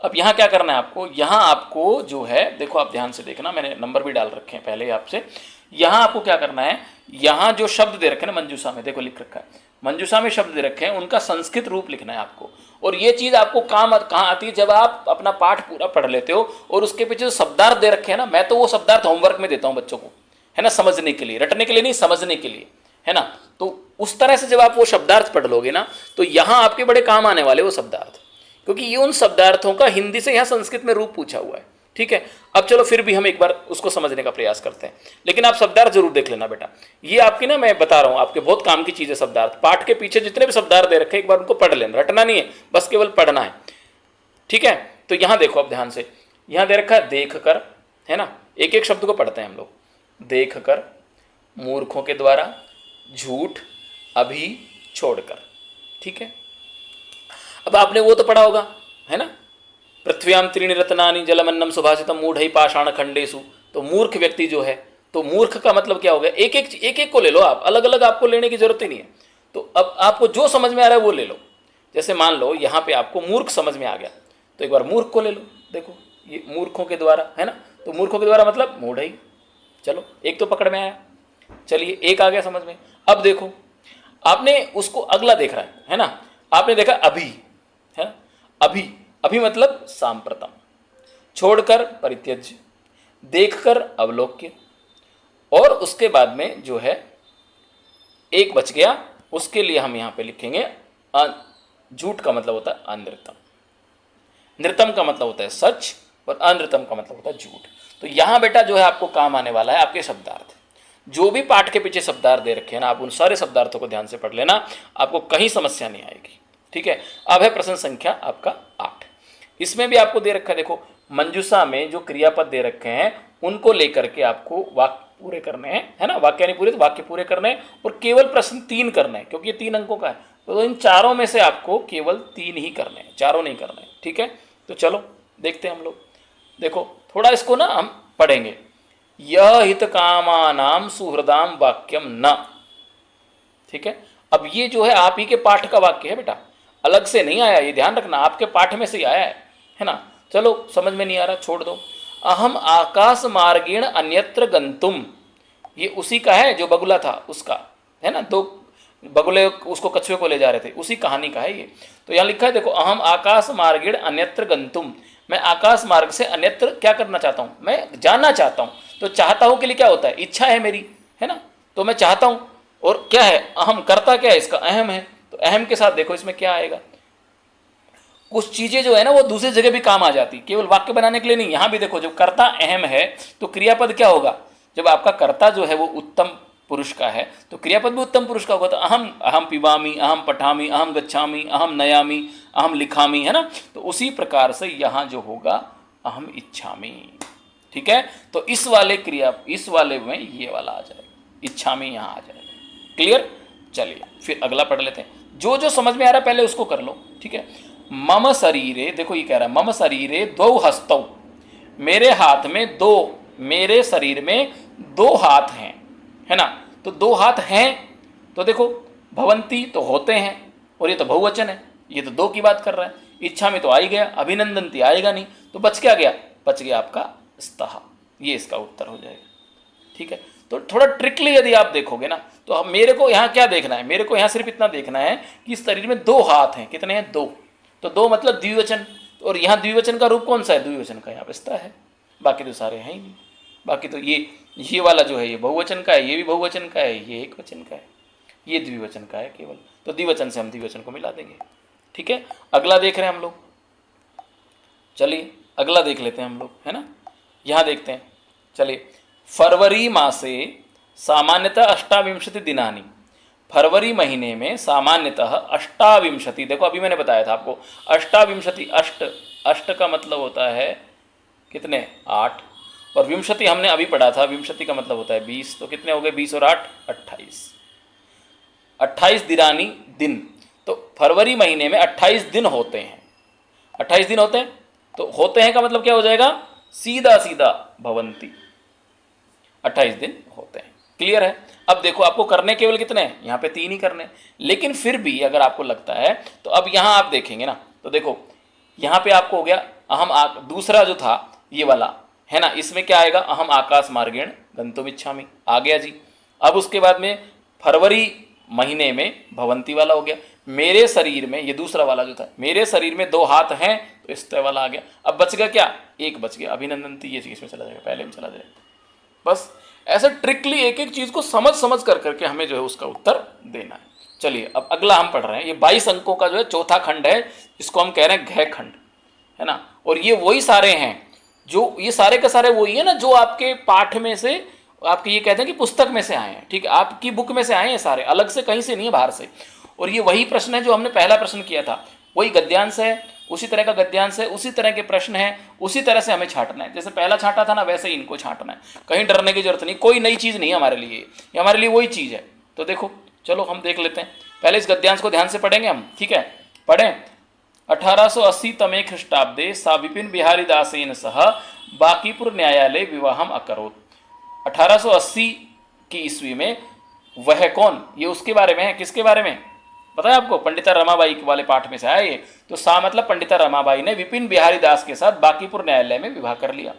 A: अब यहाँ क्या करना है आपको? यहाँ आपको जो है, देखो आप ध्यान से देखना, मैंने नंबर भी डाल रखे हैं पहले आपसे। यहाँ आपको क्या करना है? यहाँ जो शब्द दे रखे हैं ना मंजूषा में, देखो लिख रखा है, मंजूषा में शब्द दे रखे हैं, उनका संस्कृत रूप लिखना है आपको। और ये चीज़ आपको काम कहाँ आती है? जब आप अपना पाठ पूरा पढ़ लेते हो और उसके पीछे जो शब्दार्थ दे रखे हैं ना, मैं तो वो शब्दार्थ होमवर्क में देता हूँ बच्चों को, है ना, समझने के लिए, रटने के लिए नहीं, समझने के लिए, है ना। तो उस तरह से जब आप वो शब्दार्थ पढ़ लोगे ना, तो यहाँ आपके बड़े काम आने वाले वो शब्दार्थ, क्योंकि ये उन शब्दार्थों का हिंदी से यहाँ संस्कृत में रूप पूछा हुआ है। ठीक है, अब चलो फिर भी हम एक बार उसको समझने का प्रयास करते हैं, लेकिन आप शब्दार्थ जरूर देख लेना बेटा। ये आपकी ना, मैं बता रहा हूँ, आपके बहुत काम की चीज़ है शब्दार्थ। पाठ के पीछे जितने भी शब्दार्थ दे रखे हैं, एक बार उनको पढ़ लेना, रटना नहीं है, बस केवल पढ़ना है। ठीक है, तो यहाँ देखो अब ध्यान से, यहाँ दे रखा है देख कर, है ना, एक एक शब्द को पढ़ते हैं हम लोग। देख कर, मूर्खों के द्वारा, झूठ, अभी, छोड़कर। ठीक है, अब आपने वो तो पढ़ा होगा, है ना, पृथ्व्याम त्रीणि रत्नानि जलमन्नम सुभाषितम मूढ़ै पाषाण खंडेषु। तो मूर्ख व्यक्ति जो है, तो मूर्ख का मतलब क्या हो गया? एक एक को ले लो आप, अलग अलग आपको लेने की जरूरत ही नहीं है। तो अब आपको जो समझ में आ रहा है वो ले लो। जैसे मान लो यहाँ पे आपको मूर्ख समझ में आ गया, तो एक बार मूर्ख को ले लो। देखो ये मूर्खों के द्वारा, है ना, तो मूर्खों के द्वारा मतलब मूढ़ै। चलो एक तो पकड़ में आया, चलिए एक आ गया समझ में। अब देखो आपने उसको अगला देख रहा है ना, आपने देखा अभी, है ना, अभी, अभी मतलब सांप्रतम, छोड़कर परित्यज्य, देखकर अवलोक्य, और उसके बाद में जो है एक बच गया, उसके लिए हम यहां पे लिखेंगे झूठ का मतलब होता है अनृतम, नृतम का मतलब होता है सच, और अनृतम का मतलब होता है झूठ। तो यहां बेटा जो है आपको काम आने वाला है आपके शब्दार्थ। जो भी पाठ के पीछे शब्दार्थ दे रखे हैं ना, आप उन सारे शब्दार्थों को ध्यान से पढ़ लेना, आपको कहीं समस्या नहीं आएगी। ठीक है, अब है प्रश्न संख्या आपका 8। इसमें भी आपको दे रखा है, देखो मंजूषा में जो क्रियापद दे रखे हैं उनको लेकर के आपको वाक्य पूरे करने हैं, है ना, वाक्य नहीं पूरे तो वाक्य पूरे करने हैं, और केवल प्रश्न 3 करने हैं, क्योंकि ये 3 अंकों का है। तो इन चारों में से आपको केवल 3 ही करने हैं, चारों नहीं करने हैं। ठीक है, तो चलो देखते हैं हम लोग। देखो थोड़ा इसको ना हम पढ़ेंगे। यह हित कामानाम सुहृदाम वाक्यम न। ठीक है, अब ये जो है आप ही के पाठ का वाक्य है बेटा, अलग से नहीं आया, ये ध्यान रखना, आपके पाठ में से ही आया है ना। चलो समझ में नहीं आ रहा, छोड़ दो। अहम आकाश मार्गेण अन्यत्र गंतुम, ये उसी का है जो बगुला था उसका, है ना, 2 बगुले उसको कछुए को ले जा रहे थे, उसी कहानी का है ये। तो यहाँ लिखा है देखो, अहम आकाश मार्गेण अन्यत्र गंतुम, मैं आकाश मार्ग से अन्यत्र क्या करना चाहता हूँ, मैं जाना चाहता हूँ। तो चाहता हूँ के लिए क्या होता है, इच्छा है मेरी, है ना। तो मैं चाहता हूँ, और क्या है, अहम, करता क्या है इसका, अहम है। तो अहम के साथ देखो इसमें क्या आएगा, कुछ चीजें जो है ना वो दूसरी जगह भी काम आ जाती, केवल वाक्य बनाने के लिए नहीं। यहां भी देखो जब कर्ता अहम है तो क्रियापद क्या होगा, जब आपका कर्ता जो है वो उत्तम पुरुष का है तो क्रियापद भी उत्तम पुरुष का होगा। तो अहम, अहम पिबामी, अहम पठामी, अहम गच्छामी, अहम नयामी, अहम लिखामी, है ना। तो उसी प्रकार से यहां जो होगा अहम इच्छामी, ठीक है। तो इस वाले क्रिया, इस वाले में ये वाला आ जाएगा, इच्छामी यहां आ जाएगा। क्लियर। चलिए फिर अगला पढ़ लेते हैं, जो जो समझ में आ रहा है पहले उसको कर लो, ठीक है। मम शरीरे, देखो ये कह रहा है मम शरीरे दो हस्तौ, मेरे हाथ में दो, मेरे शरीर में दो हाथ हैं, है ना। तो दो हाथ हैं, तो देखो भवंती तो होते हैं, और ये तो बहुवचन है, ये तो दो की बात कर रहा है। इच्छा में तो आ ही गया, अभिनंदनती आएगा नहीं, तो बच क्या गया, बच गया आपका स्तः, ये इसका उत्तर हो जाएगा, ठीक है। तो थोड़ा ट्रिकली यदि आप देखोगे ना, तो अब मेरे को यहाँ क्या देखना है, मेरे को यहाँ सिर्फ इतना देखना है कि इस शरीर में दो हाथ हैं, कितने हैं, दो। तो दो मतलब द्विवचन, और यहाँ द्विवचन का रूप कौन सा है, द्विवचन का यहाँ पे स्तः है, बाकी तो सारे हैं ही नहीं। बाकी तो ये वाला जो है ये बहुवचन का है, ये भी बहुवचन का है, ये एक वचन का है, ये द्विवचन का है केवल। तो द्विवचन से हम द्विवचन को मिला देंगे, ठीक है। अगला देख रहे हैं हम लोग, चलिए अगला देख लेते हैं हम लोग, है ना। यहाँ देखते हैं, चलिए। फरवरी मासे सामान्यतः अष्टाविंशति दिनानि, फरवरी महीने में सामान्यतः अष्टाविंशति, देखो अभी मैंने बताया था आपको अष्टाविंशति, अष्ट, अष्ट का मतलब होता है कितने, 8, और विंशति हमने अभी पढ़ा था, विंशति का मतलब होता है 20, तो कितने हो गए, 20 और 8 28, 28 दिनानी दिन। तो फरवरी महीने में 28 दिन होते हैं, 28 दिन होते हैं, तो होते हैं का मतलब क्या हो जाएगा, सीधा सीधा भवंती, 28 दिन होते हैं। क्लियर है। अब देखो आपको करने केवल कितने हैं, यहाँ पे 3 ही करने, लेकिन फिर भी अगर आपको लगता है तो अब यहाँ आप देखेंगे ना, तो देखो यहाँ पे आपको हो गया अहम, दूसरा जो था ये वाला है ना, इसमें क्या आएगा, अहम आकाश मार्गेण गंतुमिच्छामि आ गया जी। अब उसके बाद में फरवरी महीने में भवंती वाला हो गया, मेरे शरीर में, ये दूसरा वाला जो था, मेरे शरीर में दो हाथ हैं, तो इस तरह वाला आ गया। अब बच गया क्या, एक बच गया, अभिनंदनती, ये चीज में चला जाएगा, पहले में चला जाएगा। बस ऐसे ट्रिकली एक एक चीज को समझ समझ कर करके हमें जो है उसका उत्तर देना है। चलिए अब अगला हम पढ़ रहे हैं, ये 22 अंकों का जो है चौथा खंड है, इसको हम कह रहे हैं घय खंड, है ना। और ये वही सारे हैं जो, ये सारे के सारे वही है ना जो आपके पाठ में से, आपके ये कहते हैं कि पुस्तक में से आए हैं, ठीक है, आपकी बुक में से आए हैं सारे, अलग से कहीं से नहीं है, बाहर से। और ये वही प्रश्न है जो हमने पहला प्रश्न किया था, वही गद्यांश है, उसी तरह का गद्यांश है, उसी तरह के प्रश्न है, उसी तरह से हमें छांटना है, जैसे पहला छांटा था ना वैसे ही इनको छांटना है। कहीं डरने की जरूरत नहीं, कोई नई चीज़ नहीं है हमारे लिए, ये हमारे लिए वही चीज़ है। तो देखो चलो हम देख लेते हैं, पहले इस गद्यांश को ध्यान से पढ़ेंगे हम, ठीक है। पढ़ें। 1880 तमे ख्रीष्टाब्दे सा विपिन बिहारी दासेन सह बांकीपुर न्यायालय विवाहम अकरोत। 1880 की ईस्वी में वह कौन, ये उसके बारे में है, किसके बारे में पता है आपको, पंडिता रमाबाई वाले पाठ में से आया ये। तो सा मतलब पंडिता रमाबाई ने विपिन बिहारी दास के साथ बांकीपुर न्यायालय में विवाह कर लिया।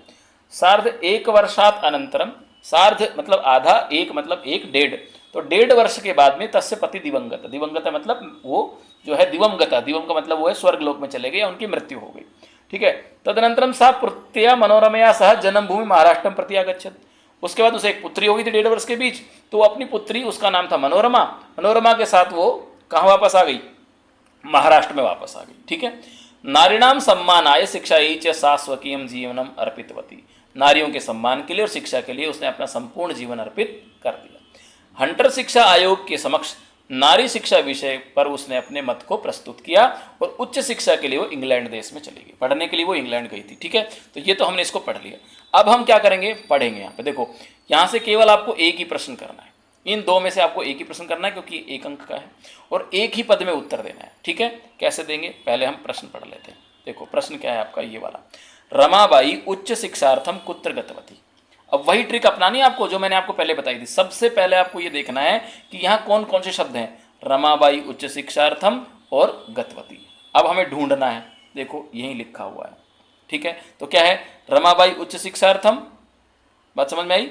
A: सार्ध 1 वर्षात अनंतरम, सार्ध मतलब आधा, एक मतलब एक, डेढ़, तो 1.5 वर्ष के बाद में तस्य पति दिवंगत, दिवंगत मतलब वो जो है दिवंगत, दिवम का मतलब वो है स्वर्ग लोक में चले गए या उनकी मृत्यु हो गई, ठीक है। तदनंतरम सा पुत्र्या मनोरमया सह जन्मभूमि महाराष्ट्र प्रति आगच्छत। उसके बाद उसे एक पुत्री हो गई थी 1.5 वर्ष के बीच, तो अपनी पुत्री, उसका नाम था मनोरमा, मनोरमा के साथ वो कहाँ वापस आ गई, महाराष्ट्र में वापस आ गई, ठीक है। नारीणाम सम्मानाय शिक्षा च सा स्वकीयम जीवनम अर्पितवती, नारियों के सम्मान के लिए और शिक्षा के लिए उसने अपना संपूर्ण जीवन अर्पित कर दिया। हंटर शिक्षा आयोग के समक्ष नारी शिक्षा विषय पर उसने अपने मत को प्रस्तुत किया, और उच्च शिक्षा के लिए वो इंग्लैंड देश में चली गई, पढ़ने के लिए वो इंग्लैंड गई थी, ठीक है। तो ये तो हमने इसको पढ़ लिया। अब हम क्या करेंगे, पढ़ेंगे यहाँ पे, देखो यहाँ से केवल आपको एक ही प्रश्न करना है, इन दो में से आपको एक ही प्रश्न करना है क्योंकि 1 अंक का है, और एक ही पद में उत्तर देना है, ठीक है। कैसे देंगे, पहले हम प्रश्न पढ़ लेते हैं। देखो प्रश्न क्या है आपका, ये वाला, रमाबाई उच्च शिक्षार्थम कुत्र गतवती। अब वही ट्रिक अपनानी है आपको जो मैंने आपको पहले बताई थी। सबसे पहले आपको ये देखना है कि यहाँ कौन कौन से शब्द हैं, रमाबाई उच्च शिक्षार्थम और गतवती। अब हमें ढूंढना है, देखो यही लिखा हुआ है, ठीक है। तो क्या है, रमाबाई उच्च शिक्षार्थम, बात समझ में आई।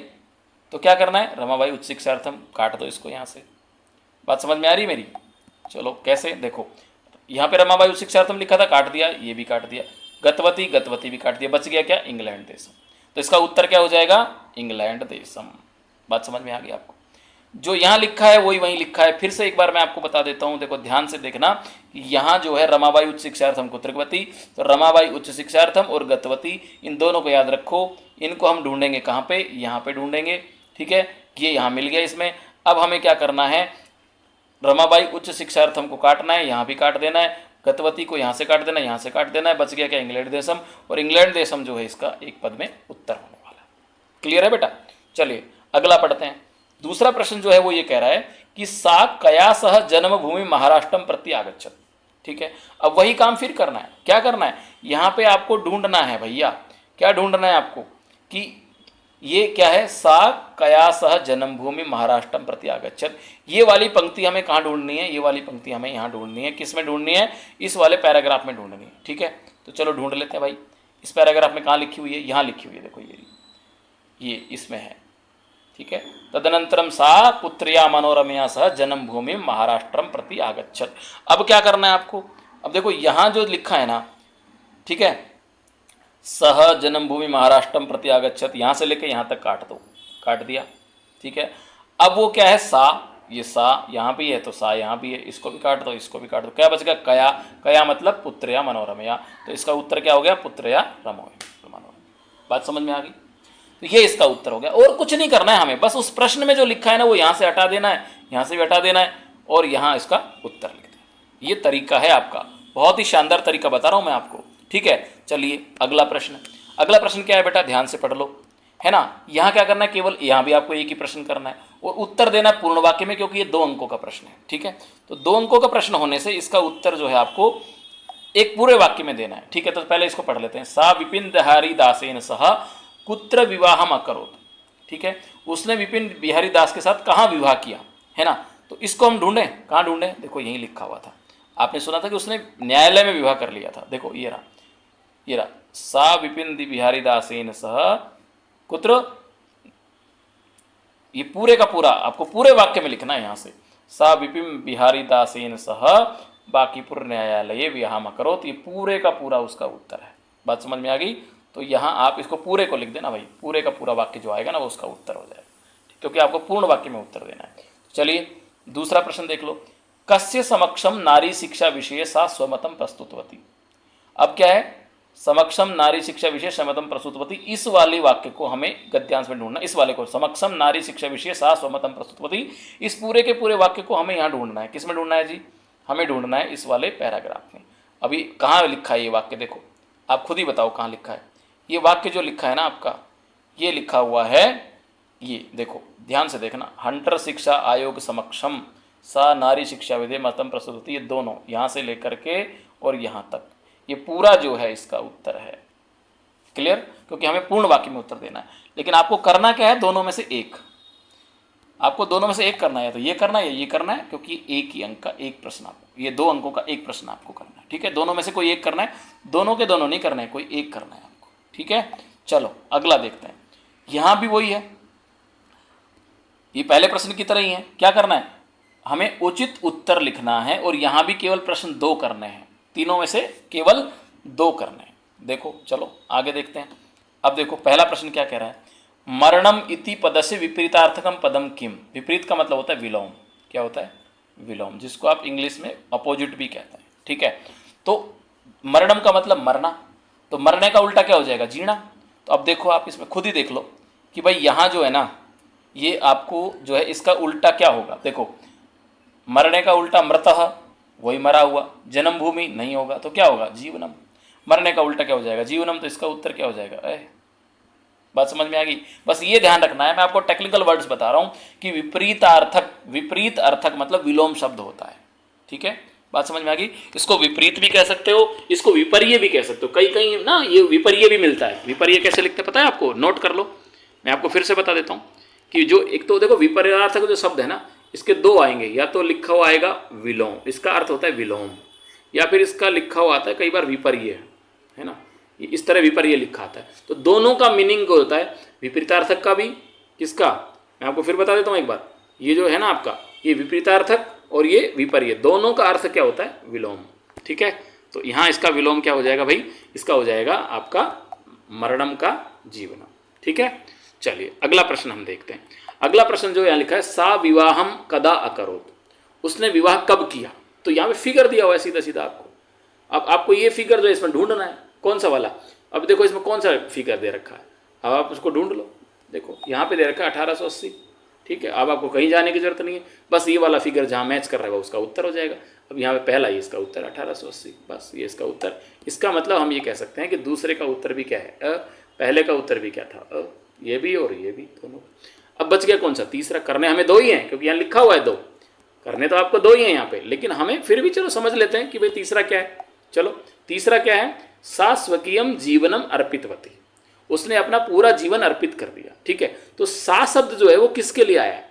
A: तो क्या करना है, रमाबाई उच्च शिक्षार्थम, काट दो इसको यहाँ से, बात समझ में आ रही मेरी। चलो कैसे, देखो यहाँ पे रमाबाई उच्च शिक्षार्थम लिखा था, काट दिया, ये भी काट दिया, गतवती, गतवती भी काट दिया, बच गया क्या, इंग्लैंड देशम। तो इसका उत्तर क्या हो जाएगा, इंग्लैंड देशम। बात समझ में आ गई आपको। जो यहाँ लिखा है वही वहीं लिखा है। फिर से एक बार मैं आपको बता देता हूँ, देखो ध्यान से देखना, यहाँ जो है रमाबाई उच्च शिक्षार्थम कुत्रवती, तो रमाबाई उच्च शिक्षार्थम और गतवती, इन दोनों को याद रखो। इनको हम ढूंढेंगे कहाँ पे, यहाँ पे ढूंढेंगे, ठीक है। ये यहाँ मिल गया इसमें। अब हमें क्या करना है, रमाबाई उच्च शिक्षार्थम को काटना है, यहाँ भी काट देना है, गतवती को यहाँ से काट देना है, यहाँ से काट देना है, बच गया क्या, इंग्लैंड देशम। और इंग्लैंड देशम जो है इसका एक पद में उत्तर होने वाला है। क्लियर है बेटा। चलिए अगला पढ़ते हैं। दूसरा प्रश्न जो है वो ये कह रहा है कि सा कया सह जन्मभूमि महाराष्ट्रम प्रति आगच्छत। ठीक है, अब वही काम फिर करना है। क्या करना है, यहाँ पे आपको ढूंढना है भैया, क्या ढूंढना है आपको कि ये क्या है, सा कया सह जन्मभूमि महाराष्ट्रम प्रति आगच्छत। ये वाली पंक्ति हमें कहाँ ढूंढनी है, ये वाली पंक्ति हमें यहाँ ढूंढनी है। किस में ढूंढनी है, इस वाले पैराग्राफ में ढूंढनी है। ठीक है, तो चलो ढूंढ लेते हैं भाई। इस पैराग्राफ में कहाँ लिखी हुई है, यहाँ लिखी हुई है, देखो ये इसमें है। ठीक है, तदनंतरम सा पुत्र्या मनोरमया सह जन्मभूमि महाराष्ट्रम प्रति आगच्छत। अब क्या करना है आपको, अब देखो यहाँ जो लिखा है ना, ठीक है, सह जन्मभूमि महाराष्ट्रम प्रति आगच्छत, यहाँ से लेके यहाँ तक काट दो, काट दिया। ठीक है, अब वो क्या है, सा, ये सा यहाँ भी है तो सा यहाँ भी है, इसको भी काट दो, इसको भी काट दो, क्या बच गया, कया। कया मतलब पुत्र्या मनोरमया, तो इसका उत्तर क्या हो गया, पुत्र्या मनोरमया। बात समझ में आ गई। तो ये इसका उत्तर हो गया। और कुछ नहीं करना है हमें, बस उस प्रश्न में जो लिखा है ना वो यहाँ से हटा देना है, यहाँ से भी हटा देना है, और यहाँ इसका उत्तर लिख देना। ये तरीका है आपका, बहुत ही शानदार तरीका बता रहा हूँ मैं आपको। ठीक है, चलिए अगला प्रश्न। अगला प्रश्न क्या है बेटा, ध्यान से पढ़ लो, है ना। यहाँ क्या करना है, केवल यहाँ भी आपको एक ही प्रश्न करना है और उत्तर देना है पूर्ण वाक्य में, क्योंकि ये 2 अंकों का प्रश्न है। ठीक है, तो 2 अंकों का प्रश्न होने से इसका उत्तर जो है आपको एक पूरे वाक्य में देना है। ठीक है, तो पहले इसको पढ़ लेते हैं। सा विपिन बिहारी दासेन सह कुत्र विवाहम अकरोत। ठीक है, उसने विपिन बिहारी दास के साथ कहाँ विवाह किया, है ना। तो इसको हम ढूंढें, कहाँ ढूंढें, देखो यहीं लिखा हुआ था। आपने सुना था कि उसने न्यायालय में विवाह कर लिया था, देखो ये रहा, ये रहा, सा विपिन बिहारी दासेन सह कुत्र, ये पूरे का पूरा आपको पूरे वाक्य में लिखना है। यहाँ से सा विपिन बिहारी दासेन सह बांकीपुर न्यायालय विवाहम अकरोत, ये पूरे का पूरा उसका उत्तर है। बात समझ में आ गई। तो यहाँ आप इसको पूरे को लिख देना भाई, पूरे का पूरा वाक्य जो आएगा ना वो उसका उत्तर हो जाएगा, क्योंकि आपको पूर्ण वाक्य में उत्तर देना है। चलिए दूसरा प्रश्न देख लो। कस्य समक्षम नारी शिक्षा विषय सा स्वमतम प्रस्तुतवती। अब क्या है, समक्षम नारी शिक्षा विषय स्वमतम प्रस्तुतवती, इस वाले वाक्य को हमें गद्यांश में ढूंढना। इस वाले को, समक्षम नारी शिक्षा विषय सा स्वमतम प्रस्तुतवती, इस पूरे के पूरे वाक्य को हमें यहाँ ढूंढना है। किस में ढूंढना है जी, हमें ढूंढना है इस वाले पैराग्राफ में। अभी कहाँ लिखा है ये वाक्य, देखो आप खुद ही बताओ कहाँ लिखा है। ये वाक्य जो लिखा है ना आपका, ये लिखा हुआ है, ये देखो ध्यान से देखना, हंटर शिक्षा आयोग समक्षम सा नारी शिक्षा विधेय मतम प्रस्तुत होती, ये दोनों यहाँ से लेकर के और यहाँ तक, ये पूरा जो है इसका उत्तर है। क्लियर, क्योंकि हमें पूर्ण वाक्य में उत्तर देना है। लेकिन आपको करना क्या है, दोनों में से एक, आपको दोनों में से एक करना है, तो ये करना है, ये करना है, क्योंकि एक ही अंक का एक प्रश्न आपको, ये 2 अंकों का एक प्रश्न आपको करना है। ठीक है, दोनों में से कोई एक करना है, दोनों के दोनों नहीं करना है, कोई एक करना है आपको। ठीक है, चलो अगला देखते हैं। यहां भी वही है, ये पहले प्रश्न की तरह ही है। क्या करना है, हमें उचित उत्तर लिखना है, और यहां भी केवल प्रश्न 2 करने हैं, तीनों में से केवल 2 करने हैं। देखो चलो आगे देखते हैं। अब देखो पहला प्रश्न क्या कह रहा है, मरणम इति पदस्य विपरीतार्थकम पदम किम। विपरीत का मतलब होता है विलोम। क्या होता है, विलोम, जिसको आप इंग्लिश में अपोजिट भी कहते हैं। ठीक है, तो मरणम का मतलब मरना, तो मरने का उल्टा क्या हो जाएगा, जीना। तो अब देखो आप इसमें खुद ही देख लो कि भाई यहाँ जो है ना, ये आपको जो है इसका उल्टा क्या होगा। देखो मरने का उल्टा मृतः, वही मरा हुआ, जन्मभूमि नहीं होगा तो क्या होगा, जीवनम। मरने का उल्टा क्या हो जाएगा, जीवनम, तो इसका उत्तर क्या हो जाएगा। बात समझ में आ गई। बस ये ध्यान रखना है, मैं आपको टेक्निकल वर्ड्स बता रहा हूँ कि विपरीतार्थक, विपरीत अर्थक मतलब विलोम शब्द होता है। ठीक है, बात समझ में आ गई। इसको विपरीत भी कह सकते हो, इसको विपर्य भी कह सकते हो। कहीं कहीं ना ये विपर्य भी मिलता है। विपर्य कैसे लिखते पता है आपको, नोट कर लो, मैं आपको फिर से बता देता हूँ कि जो एक तो देखो विपर्यार्थक जो शब्द है ना, इसके 2 आएंगे, या तो लिखा हुआ आएगा विलोम, इसका अर्थ होता है विलोम, या फिर इसका लिखा हुआ आता है कई बार विपर्य, है ना, इस तरह विपर्य लिखा आता है। तो दोनों का मीनिंग होता है, विपरीतार्थक का भी, किसका, मैं आपको फिर बता देता हूँ एक बार, ये जो है ना आपका, ये विपरीतार्थक और ये विपर्य, दोनों का अर्थ क्या होता है, विलोम। ठीक है, तो यहाँ इसका विलोम क्या हो जाएगा भाई, इसका हो जाएगा आपका मरणम का जीवनम। ठीक है, चलिए अगला प्रश्न हम देखते हैं। अगला प्रश्न जो यहाँ लिखा है, सा विवाहम कदा अकरोत, उसने विवाह कब किया। तो यहाँ पे फिगर दिया हुआ है सीधा सीधा आपको। अब आपको ये फिगर जो है इसमें ढूंढना है, कौन सा वाला। अब देखो इसमें कौन सा फिगर दे रखा है, अब आप उसको ढूंढ लो। देखो यहाँ पे दे रखा है 1880। ठीक है, अब आपको कहीं जाने की जरूरत नहीं है, बस ये वाला फिगर जहाँ मैच कर रहा है उसका उत्तर हो जाएगा। अब यहाँ पे पहला ही इसका उत्तर 1880, बस ये इसका उत्तर। इसका मतलब हम ये कह सकते हैं कि दूसरे का उत्तर भी क्या है, पहले का उत्तर भी क्या था, ये भी और ये भी दोनों। अब बच गया कौन सा, तीसरा। करने हमें दो ही हैं, क्योंकि यहाँ लिखा हुआ है दो, करने तो आपको दो ही हैं यहाँ पे, लेकिन हमें फिर भी चलो समझ लेते हैं कि भाई तीसरा क्या है। चलो तीसरा क्या है, सा स्वकीयम जीवनम अर्पितवती, उसने अपना पूरा जीवन अर्पित कर दिया। ठीक है, तो सा शब्द जो है वो किसके लिए आया है,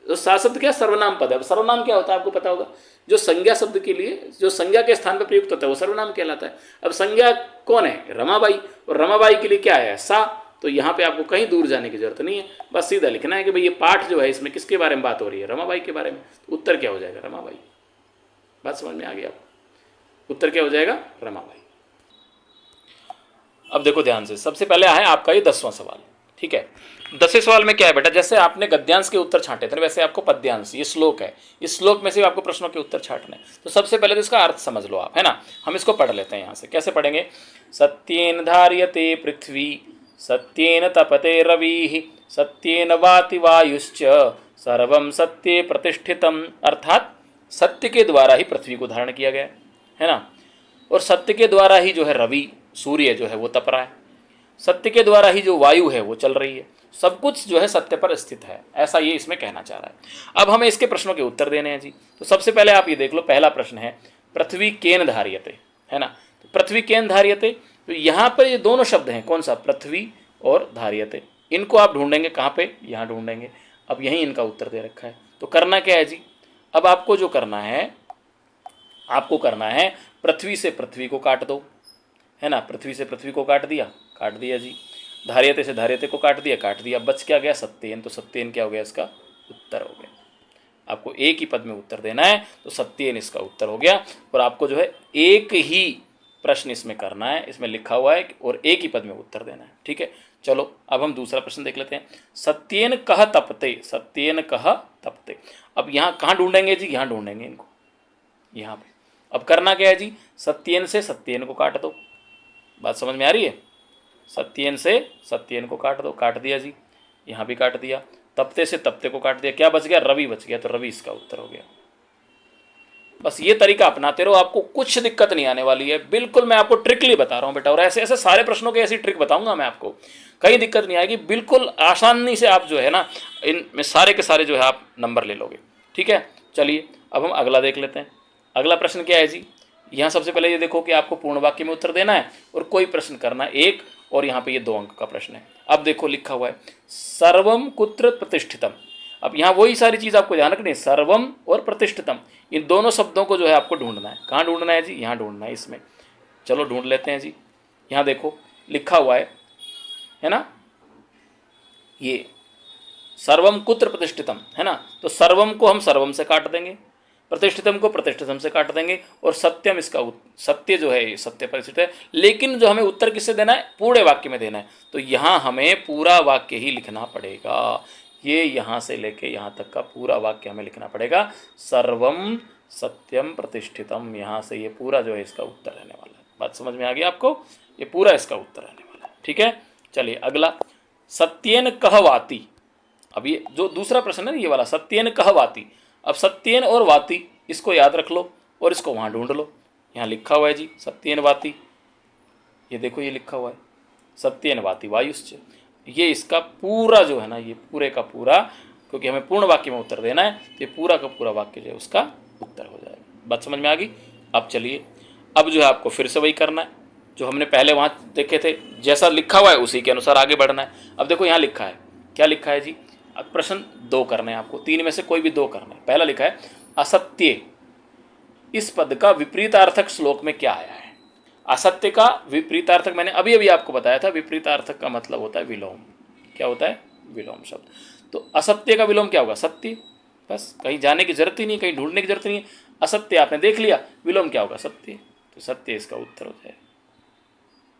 A: तो सा शब्द क्या, सर्वनाम पद है। सर्वनाम क्या होता है आपको पता होगा, जो संज्ञा शब्द के लिए, जो संज्ञा के स्थान पर प्रयुक्त होता है वो सर्वनाम कहलाता है। अब संज्ञा कौन है, रमाबाई, और रमाबाई के लिए क्या आया है, सा। तो यहाँ पे आपको कहीं दूर जाने की जरूरत नहीं है, बस सीधा लिखना है कि भाई ये पाठ जो है इसमें किसके बारे में बात हो रही है, रमाबाई के बारे में। उत्तर क्या हो जाएगा, रमाबाई। बात समझ में आ गई आपको, उत्तर क्या हो जाएगा, रमाबाई। अब देखो ध्यान से, सबसे पहले है आपका ये 10वां सवाल। ठीक है, 10वें सवाल में क्या है बेटा, जैसे आपने गद्यांश के उत्तर छांटे थे वैसे आपको पद्यांश, ये श्लोक है, इस श्लोक में से आपको प्रश्नों के उत्तर छांटने। तो सबसे पहले तो इसका अर्थ समझ लो आप, है ना। हम इसको पढ़ लेते हैं यहाँ से, कैसे पढ़ेंगे। सत्येन धार्यते पृथ्वी, सत्येन तपते रविः, सत्येन वाति वायुश्च, सर्वम सत्ये प्रतिष्ठितम। अर्थात सत्य के द्वारा ही पृथ्वी को धारण किया गया है ना, और सत्य के द्वारा ही जो है रवि सूर्य जो है वो तप रहा है, सत्य के द्वारा ही जो वायु है वो चल रही है, सब कुछ जो है सत्य पर स्थित है, ऐसा ये इसमें कहना चाह रहा है। अब हमें इसके प्रश्नों के उत्तर देने हैं जी। तो सबसे पहले आप ये देख लो, पहला प्रश्न है पृथ्वी केन धार्यते, है ना। तो पृथ्वी केन धार्यते, तो यहाँ पर ये दोनों शब्द हैं, कौन सा, पृथ्वी और धार्यते। इनको आप ढूंढेंगे कहाँ पे, यहाँ ढूंढेंगे। अब यहीं इनका उत्तर दे रखा है, तो करना क्या है जी। अब आपको जो करना है, आपको करना है पृथ्वी से पृथ्वी को काट दो, है ना। पृथ्वी से पृथ्वी को काट दिया जी। धार्यते से धार्यते को काट दिया, बच क्या गया, सत्येन। तो सत्येन क्या हो गया, इसका उत्तर हो गया। आपको एक ही पद में उत्तर देना है, तो सत्येन इसका उत्तर हो गया। और आपको जो है एक ही प्रश्न इसमें करना है, इसमें लिखा हुआ है, और एक ही पद में उत्तर देना है। ठीक है, चलो अब हम दूसरा प्रश्न देख लेते हैं। सत्येन कह तपते, सत्येन कह तपते। अब यहाँ कहाँ ढूंढेंगे जी, यहाँ ढूंढेंगे इनको, यहाँ पे। अब करना क्या है जी, सत्येन से सत्येन को काट दो। बात समझ में आ रही है, सत्येन से सत्येन को काट दो, काट दिया जी, यहाँ भी काट दिया। तपते से तपते को काट दिया, क्या बच गया, रवि बच गया, तो रवि इसका उत्तर हो गया। बस ये तरीका अपनाते रहो, आपको कुछ दिक्कत नहीं आने वाली है, बिल्कुल मैं आपको ट्रिकली बता रहा हूँ बेटा। और ऐसे ऐसे सारे प्रश्नों की ऐसी ट्रिक बताऊंगा मैं आपको, कहीं दिक्कत नहीं आएगी, बिल्कुल आसानी से आप जो है ना इनमें सारे के सारे जो है आप नंबर ले लोगे। ठीक है, चलिए अब हम अगला देख लेते हैं। अगला प्रश्न क्या है जी, यहाँ सबसे पहले ये देखो कि आपको पूर्ण वाक्य में उत्तर देना है, और कोई प्रश्न करना है एक, और यहाँ पे ये 2 अंक का प्रश्न है। अब देखो लिखा हुआ है सर्वम कुत्र प्रतिष्ठितम। अब यहाँ वही सारी चीज़ आपको ध्यान रखनी है, सर्वम और प्रतिष्ठितम, इन दोनों शब्दों को जो है आपको ढूंढना है। कहाँ ढूंढना है जी, यहाँ ढूंढना है इसमें। चलो ढूंढ लेते हैं जी। यहाँ देखो लिखा हुआ है ना, ये सर्वम कुत्र प्रतिष्ठितम, है ना। तो सर्वम को हम सर्वम से काट देंगे, प्रतिष्ठितम को प्रतिष्ठितम से काट देंगे, और सत्यम इसका सत्य जो है सत्य पर स्थित है। लेकिन जो हमें उत्तर किससे देना है, पूरे वाक्य में देना है। तो यहाँ हमें पूरा वाक्य ही लिखना पड़ेगा, ये यहाँ से लेके यहाँ तक का पूरा वाक्य हमें लिखना पड़ेगा। सर्वम सत्यम प्रतिष्ठितम, यहाँ से ये पूरा जो है इसका उत्तर रहने वाला है। बात समझ में आ गई आपको, ये पूरा इसका उत्तर रहने वाला है। ठीक है, चलिए अगला, सत्येन कह वाति। अब ये जो दूसरा प्रश्न है ना, ये वाला सत्येन कह वाति। अब सत्येन और वाति इसको याद रख लो, और इसको वहाँ ढूंढ लो। यहाँ लिखा हुआ है जी सत्येन वाति, ये देखो ये लिखा हुआ है सत्येन वाति वायुश्च। ये इसका पूरा जो है ना, ये पूरे का पूरा, क्योंकि हमें पूर्ण वाक्य में उत्तर देना है, तो ये पूरा का पूरा वाक्य जो है उसका उत्तर हो जाएगा। बात समझ में आ गई। अब चलिए, अब जो है आपको फिर से वही करना है जो हमने पहले वहाँ देखे थे, जैसा लिखा हुआ है उसी के अनुसार आगे बढ़ना है। अब देखो यहाँ लिखा है, क्या लिखा है जी, अब प्रश्न 2 करने हैं आपको, 3 में से कोई भी 2 करना है। पहला लिखा है असत्य, इस पद का विपरीतार्थक श्लोक में क्या आया है। असत्य का विपरीतार्थक मैंने अभी अभी आपको बताया था, विपरीतार्थक का मतलब होता है विलोम। क्या होता है, विलोम शब्द। तो असत्य का विलोम क्या होगा, सत्य। बस कहीं जाने की जरूरत ही नहीं, कहीं ढूंढने की जरूरत नहीं है। असत्य आपने देख लिया, विलोम क्या होगा, सत्य, तो सत्य इसका उत्तर हो जाएगा।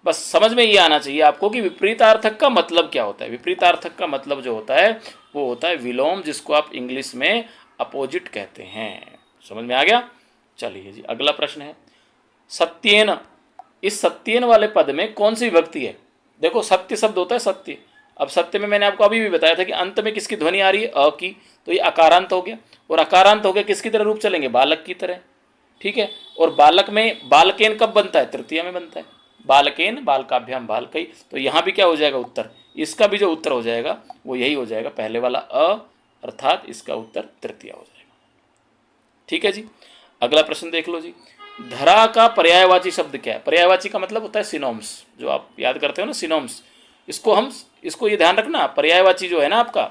A: बस समझ में ये आना चाहिए आपको कि विपरीतार्थक का मतलब क्या होता है। विपरीतार्थक का मतलब जो होता है वो होता है विलोम, जिसको आप इंग्लिश में अपोजिट कहते हैं। समझ में आ गया। चलिए जी, अगला प्रश्न है सत्येन। इस सत्येन वाले पद में कौन सी विभक्ति है। देखो सत्य शब्द होता है सत्य। अब सत्य में मैंने आपको अभी भी बताया था कि अंत में किसकी ध्वनि आ रही है, अ की, तो ये अकारांत हो गया। और अकारांत हो गया किसकी तरह रूप चलेंगे, बालक की तरह। ठीक है। और बालक में बालकेन कब बनता है, तृतीया में बनता है। बालकेन बालकाभ्याम बालकई, तो यहाँ भी क्या हो जाएगा उत्तर, इसका भी जो उत्तर हो जाएगा वो यही हो जाएगा, पहले वाला अ, अर्थात इसका उत्तर तृतीया हो जाएगा। ठीक है जी। अगला प्रश्न देख लो जी। धरा का पर्यायवाची शब्द क्या है। पर्यायवाची का मतलब होता है सिनोम्स, जो आप याद करते हो ना, सिनोम्स। इसको ये ध्यान रखना, पर्यायवाची जो है ना आपका,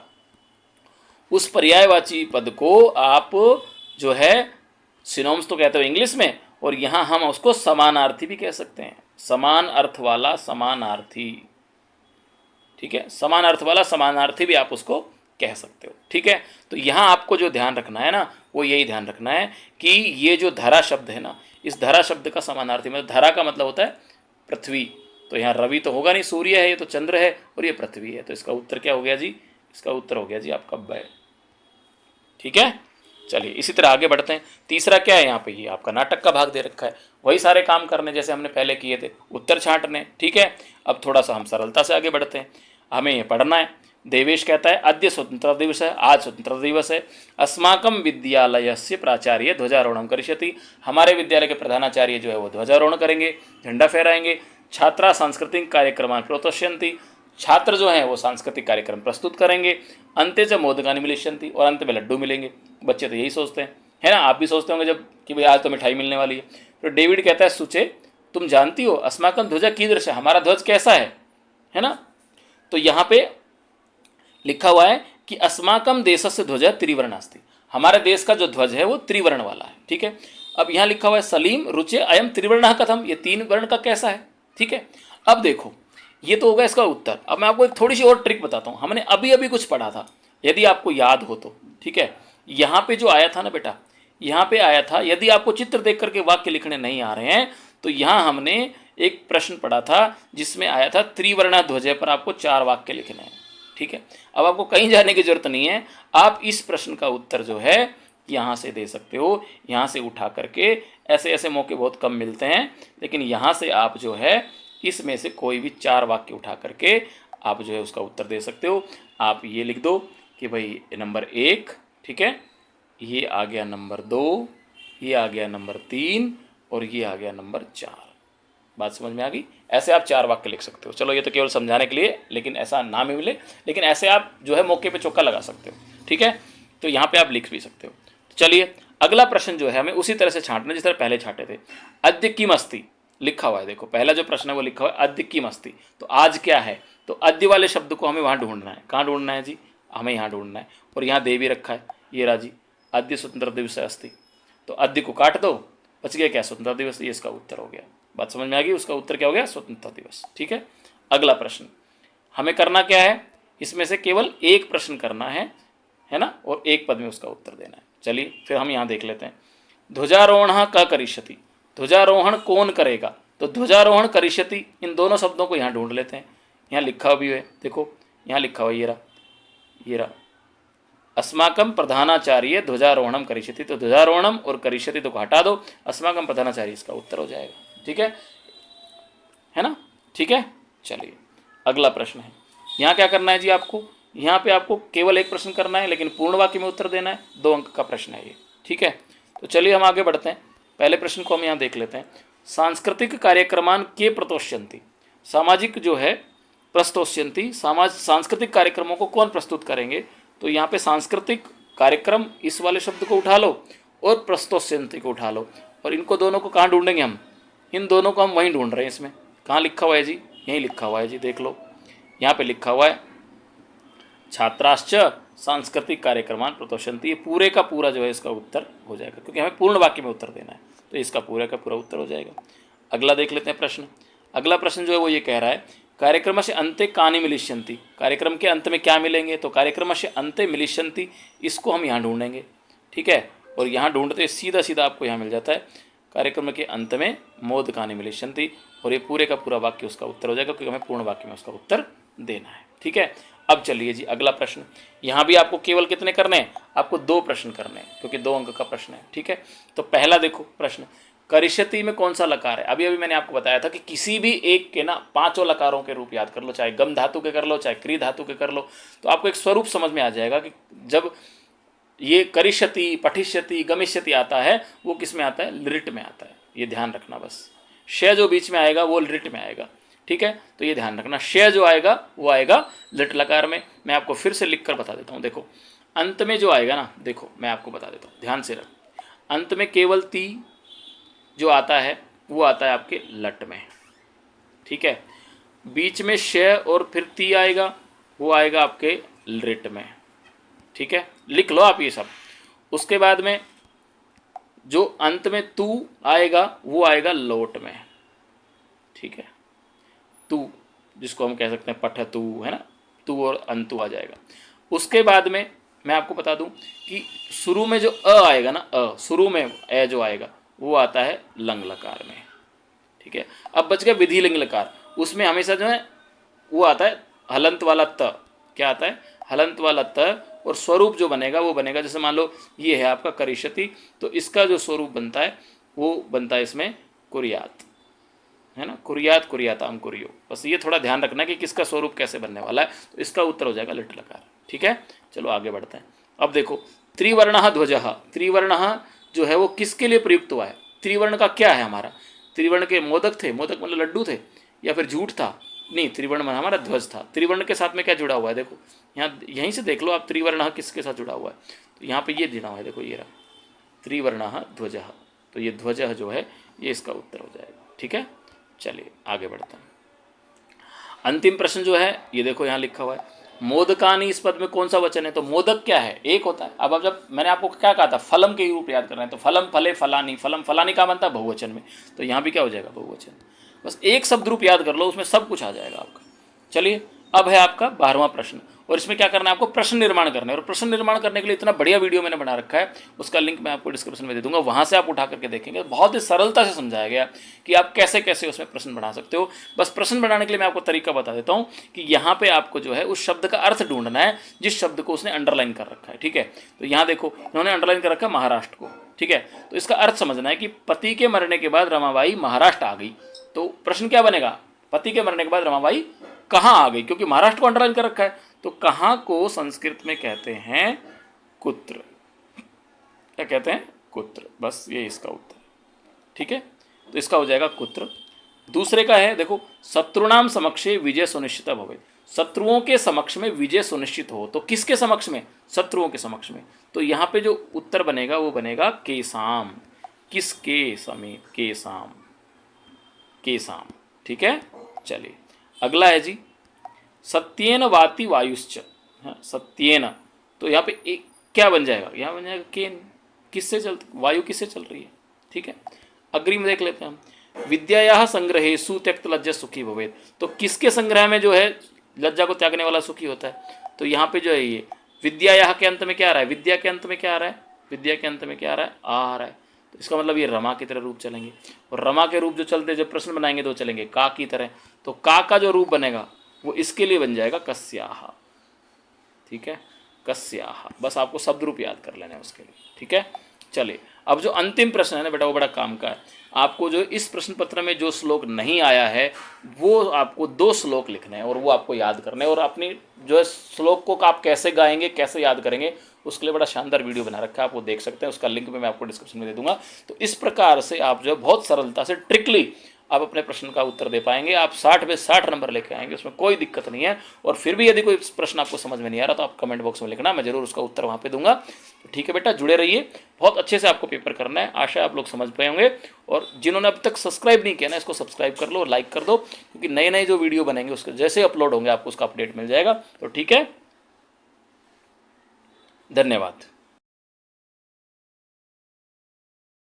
A: उस पर्यायवाची पद को आप जो है सिनोम्स तो कहते हो इंग्लिश में, और यहां हम उसको समानार्थी भी कह सकते हैं। समान अर्थ वाला समानार्थी। ठीक है, समान अर्थ वाला समानार्थी भी आप उसको कह सकते हो। ठीक है। तो यहां आपको जो ध्यान रखना है ना, वो यही ध्यान रखना है कि ये जो धरा शब्द है ना, इस धरा शब्द का समानार्थी, मतलब धरा का मतलब होता है पृथ्वी। तो यहाँ रवि तो होगा नहीं, सूर्य है, ये तो चंद्र है, और ये पृथ्वी है। तो इसका उत्तर क्या हो गया जी, इसका उत्तर हो गया जी आपका बै। ठीक है। चलिए इसी तरह आगे बढ़ते हैं। तीसरा क्या है यहाँ पे, ये आपका नाटक का भाग दे रखा है, वही सारे काम करने जैसे हमने पहले किए थे, उत्तर छांटने। ठीक है। अब थोड़ा सा हम सरलता से आगे बढ़ते हैं, हमें ये पढ़ना है। देवेश कहता है अद्य स्वतंत्रता दिवस है, आज स्वतंत्रता दिवस है। अस्माकं विद्यालयस्य प्राचार्य ध्वजारोहणं करिष्यति। हमारे विद्यालय के प्रधानाचार्य जो है वो ध्वजारोहण करेंगे, झंडा फहराएंगे। छात्रा सांस्कृतिक कार्यक्रमान् प्रोत्स्यन्ति। छात्र जो हैं वो सांस्कृतिक कार्यक्रम प्रस्तुत करेंगे। अंते च मोदकानि मिलिष्यन्ति, और अंत में लड्डू मिलेंगे। बच्चे तो यही सोचते हैं, है ना, आप भी सोचते होंगे जब कि भाई आज तो मिठाई मिलने वाली है। तो डेविड कहता है सुचे, तुम जानती हो अस्माकं ध्वजा कीदृश, हमारा ध्वज कैसा है ना। तो यहाँ पे लिखा हुआ है कि अस्माकं देशस्य ध्वजा त्रिवर्णास्ति, हमारे देश का जो ध्वज है वो त्रिवर्ण वाला है। ठीक है। अब यहाँ लिखा हुआ है सलीम रुचे अयम त्रिवर्णः कथम, ये तीन वर्ण का कैसा है। ठीक है। अब देखो ये तो होगा इसका उत्तर। अब मैं आपको एक थोड़ी सी और ट्रिक बताता हूँ, हमने अभी अभी कुछ पढ़ा था, यदि आपको याद हो तो। ठीक है। यहाँ पे जो आया था ना बेटा, यहाँ पे आया था, यदि आपको चित्र देख करके वाक्य लिखने नहीं आ रहे हैं तो यहाँ हमने एक प्रश्न पढ़ा था जिसमें आया था त्रिवर्णा ध्वज पर आपको 4 वाक्य लिखने हैं। ठीक है। अब आपको कहीं जाने की जरूरत नहीं है, आप इस प्रश्न का उत्तर जो है यहाँ से दे सकते हो, यहाँ से उठा करके। ऐसे ऐसे मौके बहुत कम मिलते हैं, लेकिन यहाँ से आप जो है इसमें से कोई भी 4 वाक्य उठा करके आप जो है उसका उत्तर दे सकते हो। आप ये लिख दो कि भाई नंबर 1, ठीक है, ये आ गया नंबर 2, ये आ गया नंबर 3, और ये आ गया नंबर 4। बात समझ में आ गई। ऐसे आप 4 वाक्य लिख सकते हो। चलो ये तो केवल समझाने के लिए, लेकिन ऐसा ना मिले, लेकिन ऐसे आप जो है मौके पे चौका लगा सकते हो। ठीक है। तो यहाँ पे आप लिख भी सकते हो। चलिए अगला प्रश्न जो है हमें उसी तरह से छांटना जिस तरह पहले छांटे थे। अद्य किम अस्ति लिखा हुआ है, देखो पहला जो प्रश्न है वो लिखा हुआ है अद्य किम अस्ति, तो आज क्या है। तो अद्य वाले शब्द को हमें वहाँ ढूंढना है। कहाँ ढूंढना है जी, हमें यहाँ ढूंढना है। और यहाँ दे भी रखा है, ये राजी अद्य स्वतंत्रता दिवस अस्ति, तो अद्य को काट दो, बच गया क्या, स्वतंत्रता दिवस। ये इसका उत्तर हो गया। बात समझ में आ गई, उसका उत्तर क्या हो गया, स्वतंत्रता दिवस। ठीक है। अगला प्रश्न हमें करना क्या है, इसमें से केवल एक प्रश्न करना है ना, और एक पद में उसका उत्तर देना है। चलिए फिर हम यहाँ देख लेते हैं। ध्वजारोहण क करिष्यति, ध्वजारोहण कौन करेगा। तो ध्वजारोहण करिष्यति, इन दोनों शब्दों को यहाँ ढूंढ लेते हैं। यहाँ लिखा भी है, देखो यहाँ लिखा हुआ ये रहा अस्माकं प्रधानाचार्य ध्वजारोहणम करिष्यति। तो ध्वजारोहणम और करिष्यति तो हटा दो, अस्माकं प्रधानाचार्य इसका उत्तर हो जाएगा। ठीक है ना। ठीक है। चलिए अगला प्रश्न है, यहाँ क्या करना है जी आपको, यहाँ पे आपको केवल एक प्रश्न करना है, लेकिन पूर्ण वाक्य में उत्तर देना है। 2 अंक का प्रश्न है ये। ठीक है। तो चलिए हम आगे बढ़ते हैं। पहले प्रश्न को हम यहाँ देख लेते हैं। सांस्कृतिक कार्यक्रमान के प्रतोष्यन्ति, सामाजिक जो है प्रस्तोष्यन्ति, सांस्कृतिक कार्यक्रमों को कौन प्रस्तुत करेंगे। तो यहाँ पे सांस्कृतिक कार्यक्रम इस वाले शब्द को उठा लो और प्रस्तोष्यन्ति को उठा लो, और इनको दोनों को कहाँ ढूंढेंगे हम, इन दोनों को हम वहीं ढूंढ रहे हैं। इसमें कहाँ लिखा हुआ है जी, यहीं लिखा हुआ है जी, देख लो यहाँ पे लिखा हुआ है छात्राश्च सांस्कृतिक कार्यक्रमान प्रतोष्यन्ति। ये पूरे का पूरा जो है इसका उत्तर हो जाएगा, क्योंकि हमें पूर्ण वाक्य में उत्तर देना है, तो इसका पूरा का पूरा उत्तर हो जाएगा। अगला देख लेते हैं प्रश्न। अगला प्रश्न जो है वो ये कह रहा है कार्यक्रम से अंते कानि मिलिष्यन्ति, कार्यक्रम के अंत में क्या मिलेंगे। तो कार्यक्रम से अंते मिलिष्यन्ति, इसको हम यहाँ ढूंढेंगे। ठीक है। और यहाँ ढूंढते सीधा सीधा आपको यहाँ मिल जाता है, कार्यक्रम के अंत में मोदकानि मिलिष्यन्ति, और ये पूरे का पूरा वाक्य उसका उत्तर हो जाएगा, क्योंकि हमें पूर्ण वाक्य में उसका उत्तर देना है। ठीक है, अब चलिए जी अगला प्रश्न। यहाँ भी आपको केवल कितने करने हैं, आपको 2 प्रश्न करने हैं, क्योंकि 2 अंक का प्रश्न है। ठीक है, तो पहला देखो प्रश्न, करिष्यति में कौन सा लकार है। अभी अभी मैंने आपको बताया था कि किसी भी एक के ना 5 लकारों के रूप याद कर लो, चाहे गम धातु के कर लो, चाहे क्री धातु के कर लो, तो आपको एक स्वरूप समझ में आ जाएगा कि जब ये करिष्यति, पठिष्यति, गमिष्यति आता है वो किस में आता है, लिट में आता है। ये ध्यान रखना बस, श जो बीच में आएगा वो लिट में आएगा। ठीक है, तो ये ध्यान रखना, श जो आएगा वो आएगा लिट लकार में। मैं आपको फिर से लिख कर बता देता हूँ। देखो अंत में जो आएगा ना, देखो मैं आपको बता देता हूँ, ध्यान से रख, अंत में केवल ती जो आता है वो आता है आपके लट में। ठीक है, बीच में श और फिर ती आएगा, वो आएगा आपके लिट में। ठीक है, लिख लो आप ये सब। उसके बाद में जो अंत में तू आएगा वो आएगा लोट में। ठीक है, तू जिसको हम कह सकते हैं पठ तू, है ना, तू और अंतु आ जाएगा। उसके बाद में मैं आपको बता दूं कि शुरू में जो अ आएगा ना, शुरू में ए जो आएगा वो आता है लंग लकार में। ठीक है, अब बच गया विधि लिंग लकार, उसमें हमेशा जो है वो आता है हलंत वाला त। क्या आता है, हलंत वाला त, और स्वरूप जो बनेगा वो बनेगा, जैसे मान लो ये है आपका करिष्यति, तो इसका जो स्वरूप बनता है वो बनता है इसमें कुर्यात, है ना, कुर्यात कुर्याताम कुर्यो। बस ये थोड़ा ध्यान रखना कि किसका स्वरूप कैसे बनने वाला है, तो इसका उत्तर हो जाएगा लिट लकार। ठीक है, चलो आगे बढ़ते हैं। अब देखो त्रिवर्ण ध्वजः, त्रिवर्ण जो है वो किसके लिए प्रयुक्त हुआ है। त्रिवर्ण का क्या है, हमारा त्रिवर्ण के मोदक थे, मोदक मतलब लड्डू थे, या फिर झूठ था, नहीं, त्रिवर्ण में हमारा ध्वज था। त्रिवर्ण के साथ में क्या जुड़ा हुआ है, देखो यहाँ यहीं से देख लो आप, त्रिवर्ण किसके साथ जुड़ा हुआ है, तो यहाँ पे ये जुड़ा हुआ है, देखो ये रहा त्रिवर्ण ध्वजः, तो ये ध्वजः जो है ये इसका उत्तर हो जाएगा। ठीक है, चलिए आगे बढ़ते हैं। अंतिम प्रश्न जो है ये देखो यहाँ लिखा हुआ है, मोदकानी इस पद में कौन सा वचन है, तो मोदक क्या है, एक होता है। अब जब मैंने आपको क्या कहा था, फलम के रूप याद करना है, तो फलम फले फलानी, फलम फलानी का बनता है बहुवचन में, तो यहाँ भी क्या हो जाएगा बहुवचन। बस एक शब्द रूप याद कर लो, उसमें सब कुछ आ जाएगा आपका। चलिए अब है आपका 12वां प्रश्न, और इसमें क्या करना है आपको, प्रश्न निर्माण करना है। और प्रश्न निर्माण करने के लिए इतना बढ़िया वीडियो मैंने बना रखा है, उसका लिंक मैं आपको डिस्क्रिप्शन में दे दूंगा, वहां से आप उठा करके देखेंगे। बहुत ही सरलता से समझाया गया कि आप कैसे कैसे उसमें प्रश्न बना सकते हो। बस प्रश्न बनाने के लिए मैं आपको तरीका बता देता हूँ कि यहाँ पे आपको जो है उस शब्द का अर्थ ढूंढना है जिस शब्द को उसने अंडरलाइन कर रखा है। ठीक है, तो यहाँ देखो इन्होंने अंडरलाइन कर रखा है महाराष्ट्र को। ठीक है, तो इसका अर्थ समझना है कि पति के मरने के बाद रमाबाई महाराष्ट्र आ गई, तो प्रश्न क्या बनेगा, पति के मरने के बाद रमाबाई कहाँ आ गई, क्योंकि महाराष्ट्र को अंडरलाइन कर रखा है, तो कहाँ को संस्कृत में कहते हैं कुत्र, क्या कहते हैं कुत्र, बस ये इसका उत्तर है। ठीक है, तो इसका हो जाएगा कुत्र। दूसरे का है देखो, शत्रुणाम समक्षे विजय सुनिश्चित भवे, शत्रुओं के समक्ष में विजय सुनिश्चित हो, तो किसके समक्ष में, शत्रुओं के समक्ष में, तो यहाँ पे जो उत्तर बनेगा वो बनेगा केसाम, किसके समीप, केसाम, केसाम। ठीक है, चलिए अगला है जी, सत्येन वाति वायुश्च, सत्येन, तो यहाँ पे एक क्या बन जाएगा, यहाँ बन जाएगा केन, किससे चलती, वायु किससे चल रही है। ठीक है, अग्रिम देख लेते हैं हम, विद्यायाः संग्रहेषु त्यक्त लज्जा सुखी भवेत्, तो किसके संग्रह में जो है लज्जा को त्यागने वाला सुखी होता है, तो यहाँ पे जो है ये विद्यायाः के अंत में क्या आ रहा है, विद्या के अंत में क्या आ रहा है, विद्या के अंत में क्या आ रहा है, आ रहा है, तो इसका मतलब ये रमा की तरह रूप चलेंगे, और रमा के रूप जो चलते जब प्रश्न बनाएंगे तो चलेंगे का की तरह, तो का जो रूप बनेगा वो इसके लिए बन जाएगा कस्याः। ठीक है, कस्याः, बस आपको शब्द रूप याद कर लेना है उसके लिए। ठीक है, चलिए अब जो अंतिम प्रश्न है ना बेटा वो बड़ा काम का है। आपको जो इस प्रश्न पत्र में जो श्लोक नहीं आया है वो आपको 2 श्लोक लिखने हैं और वो आपको याद करने हैं, और अपनी जो है श्लोक को आप कैसे गाएंगे, कैसे याद करेंगे, उसके लिए बड़ा शानदार वीडियो बना रखा है, आप वो देख सकते हैं, उसका लिंक मैं आपको डिस्क्रिप्शन में दे दूंगा। तो इस प्रकार से आप जो है बहुत सरलता से ट्रिकली आप अपने प्रश्न का उत्तर दे पाएंगे, आप 60 में 60 नंबर लेके आएंगे, उसमें कोई दिक्कत नहीं है। और फिर भी यदि कोई प्रश्न आपको समझ में नहीं आ रहा तो आप कमेंट बॉक्स में लिखना, मैं जरूर उसका उत्तर वहाँ पे दूंगा। तो ठीक है बेटा, जुड़े रहिए, बहुत अच्छे से आपको पेपर करना है, आशा आप लोग समझ पाए होंगे। और जिन्होंने अब तक सब्सक्राइब नहीं किया ना, इसको सब्सक्राइब कर लो, लाइक कर दो, क्योंकि नए नए जो वीडियो बनेंगे उसके जैसे अपलोड होंगे आपको उसका अपडेट मिल जाएगा। तो ठीक है, धन्यवाद।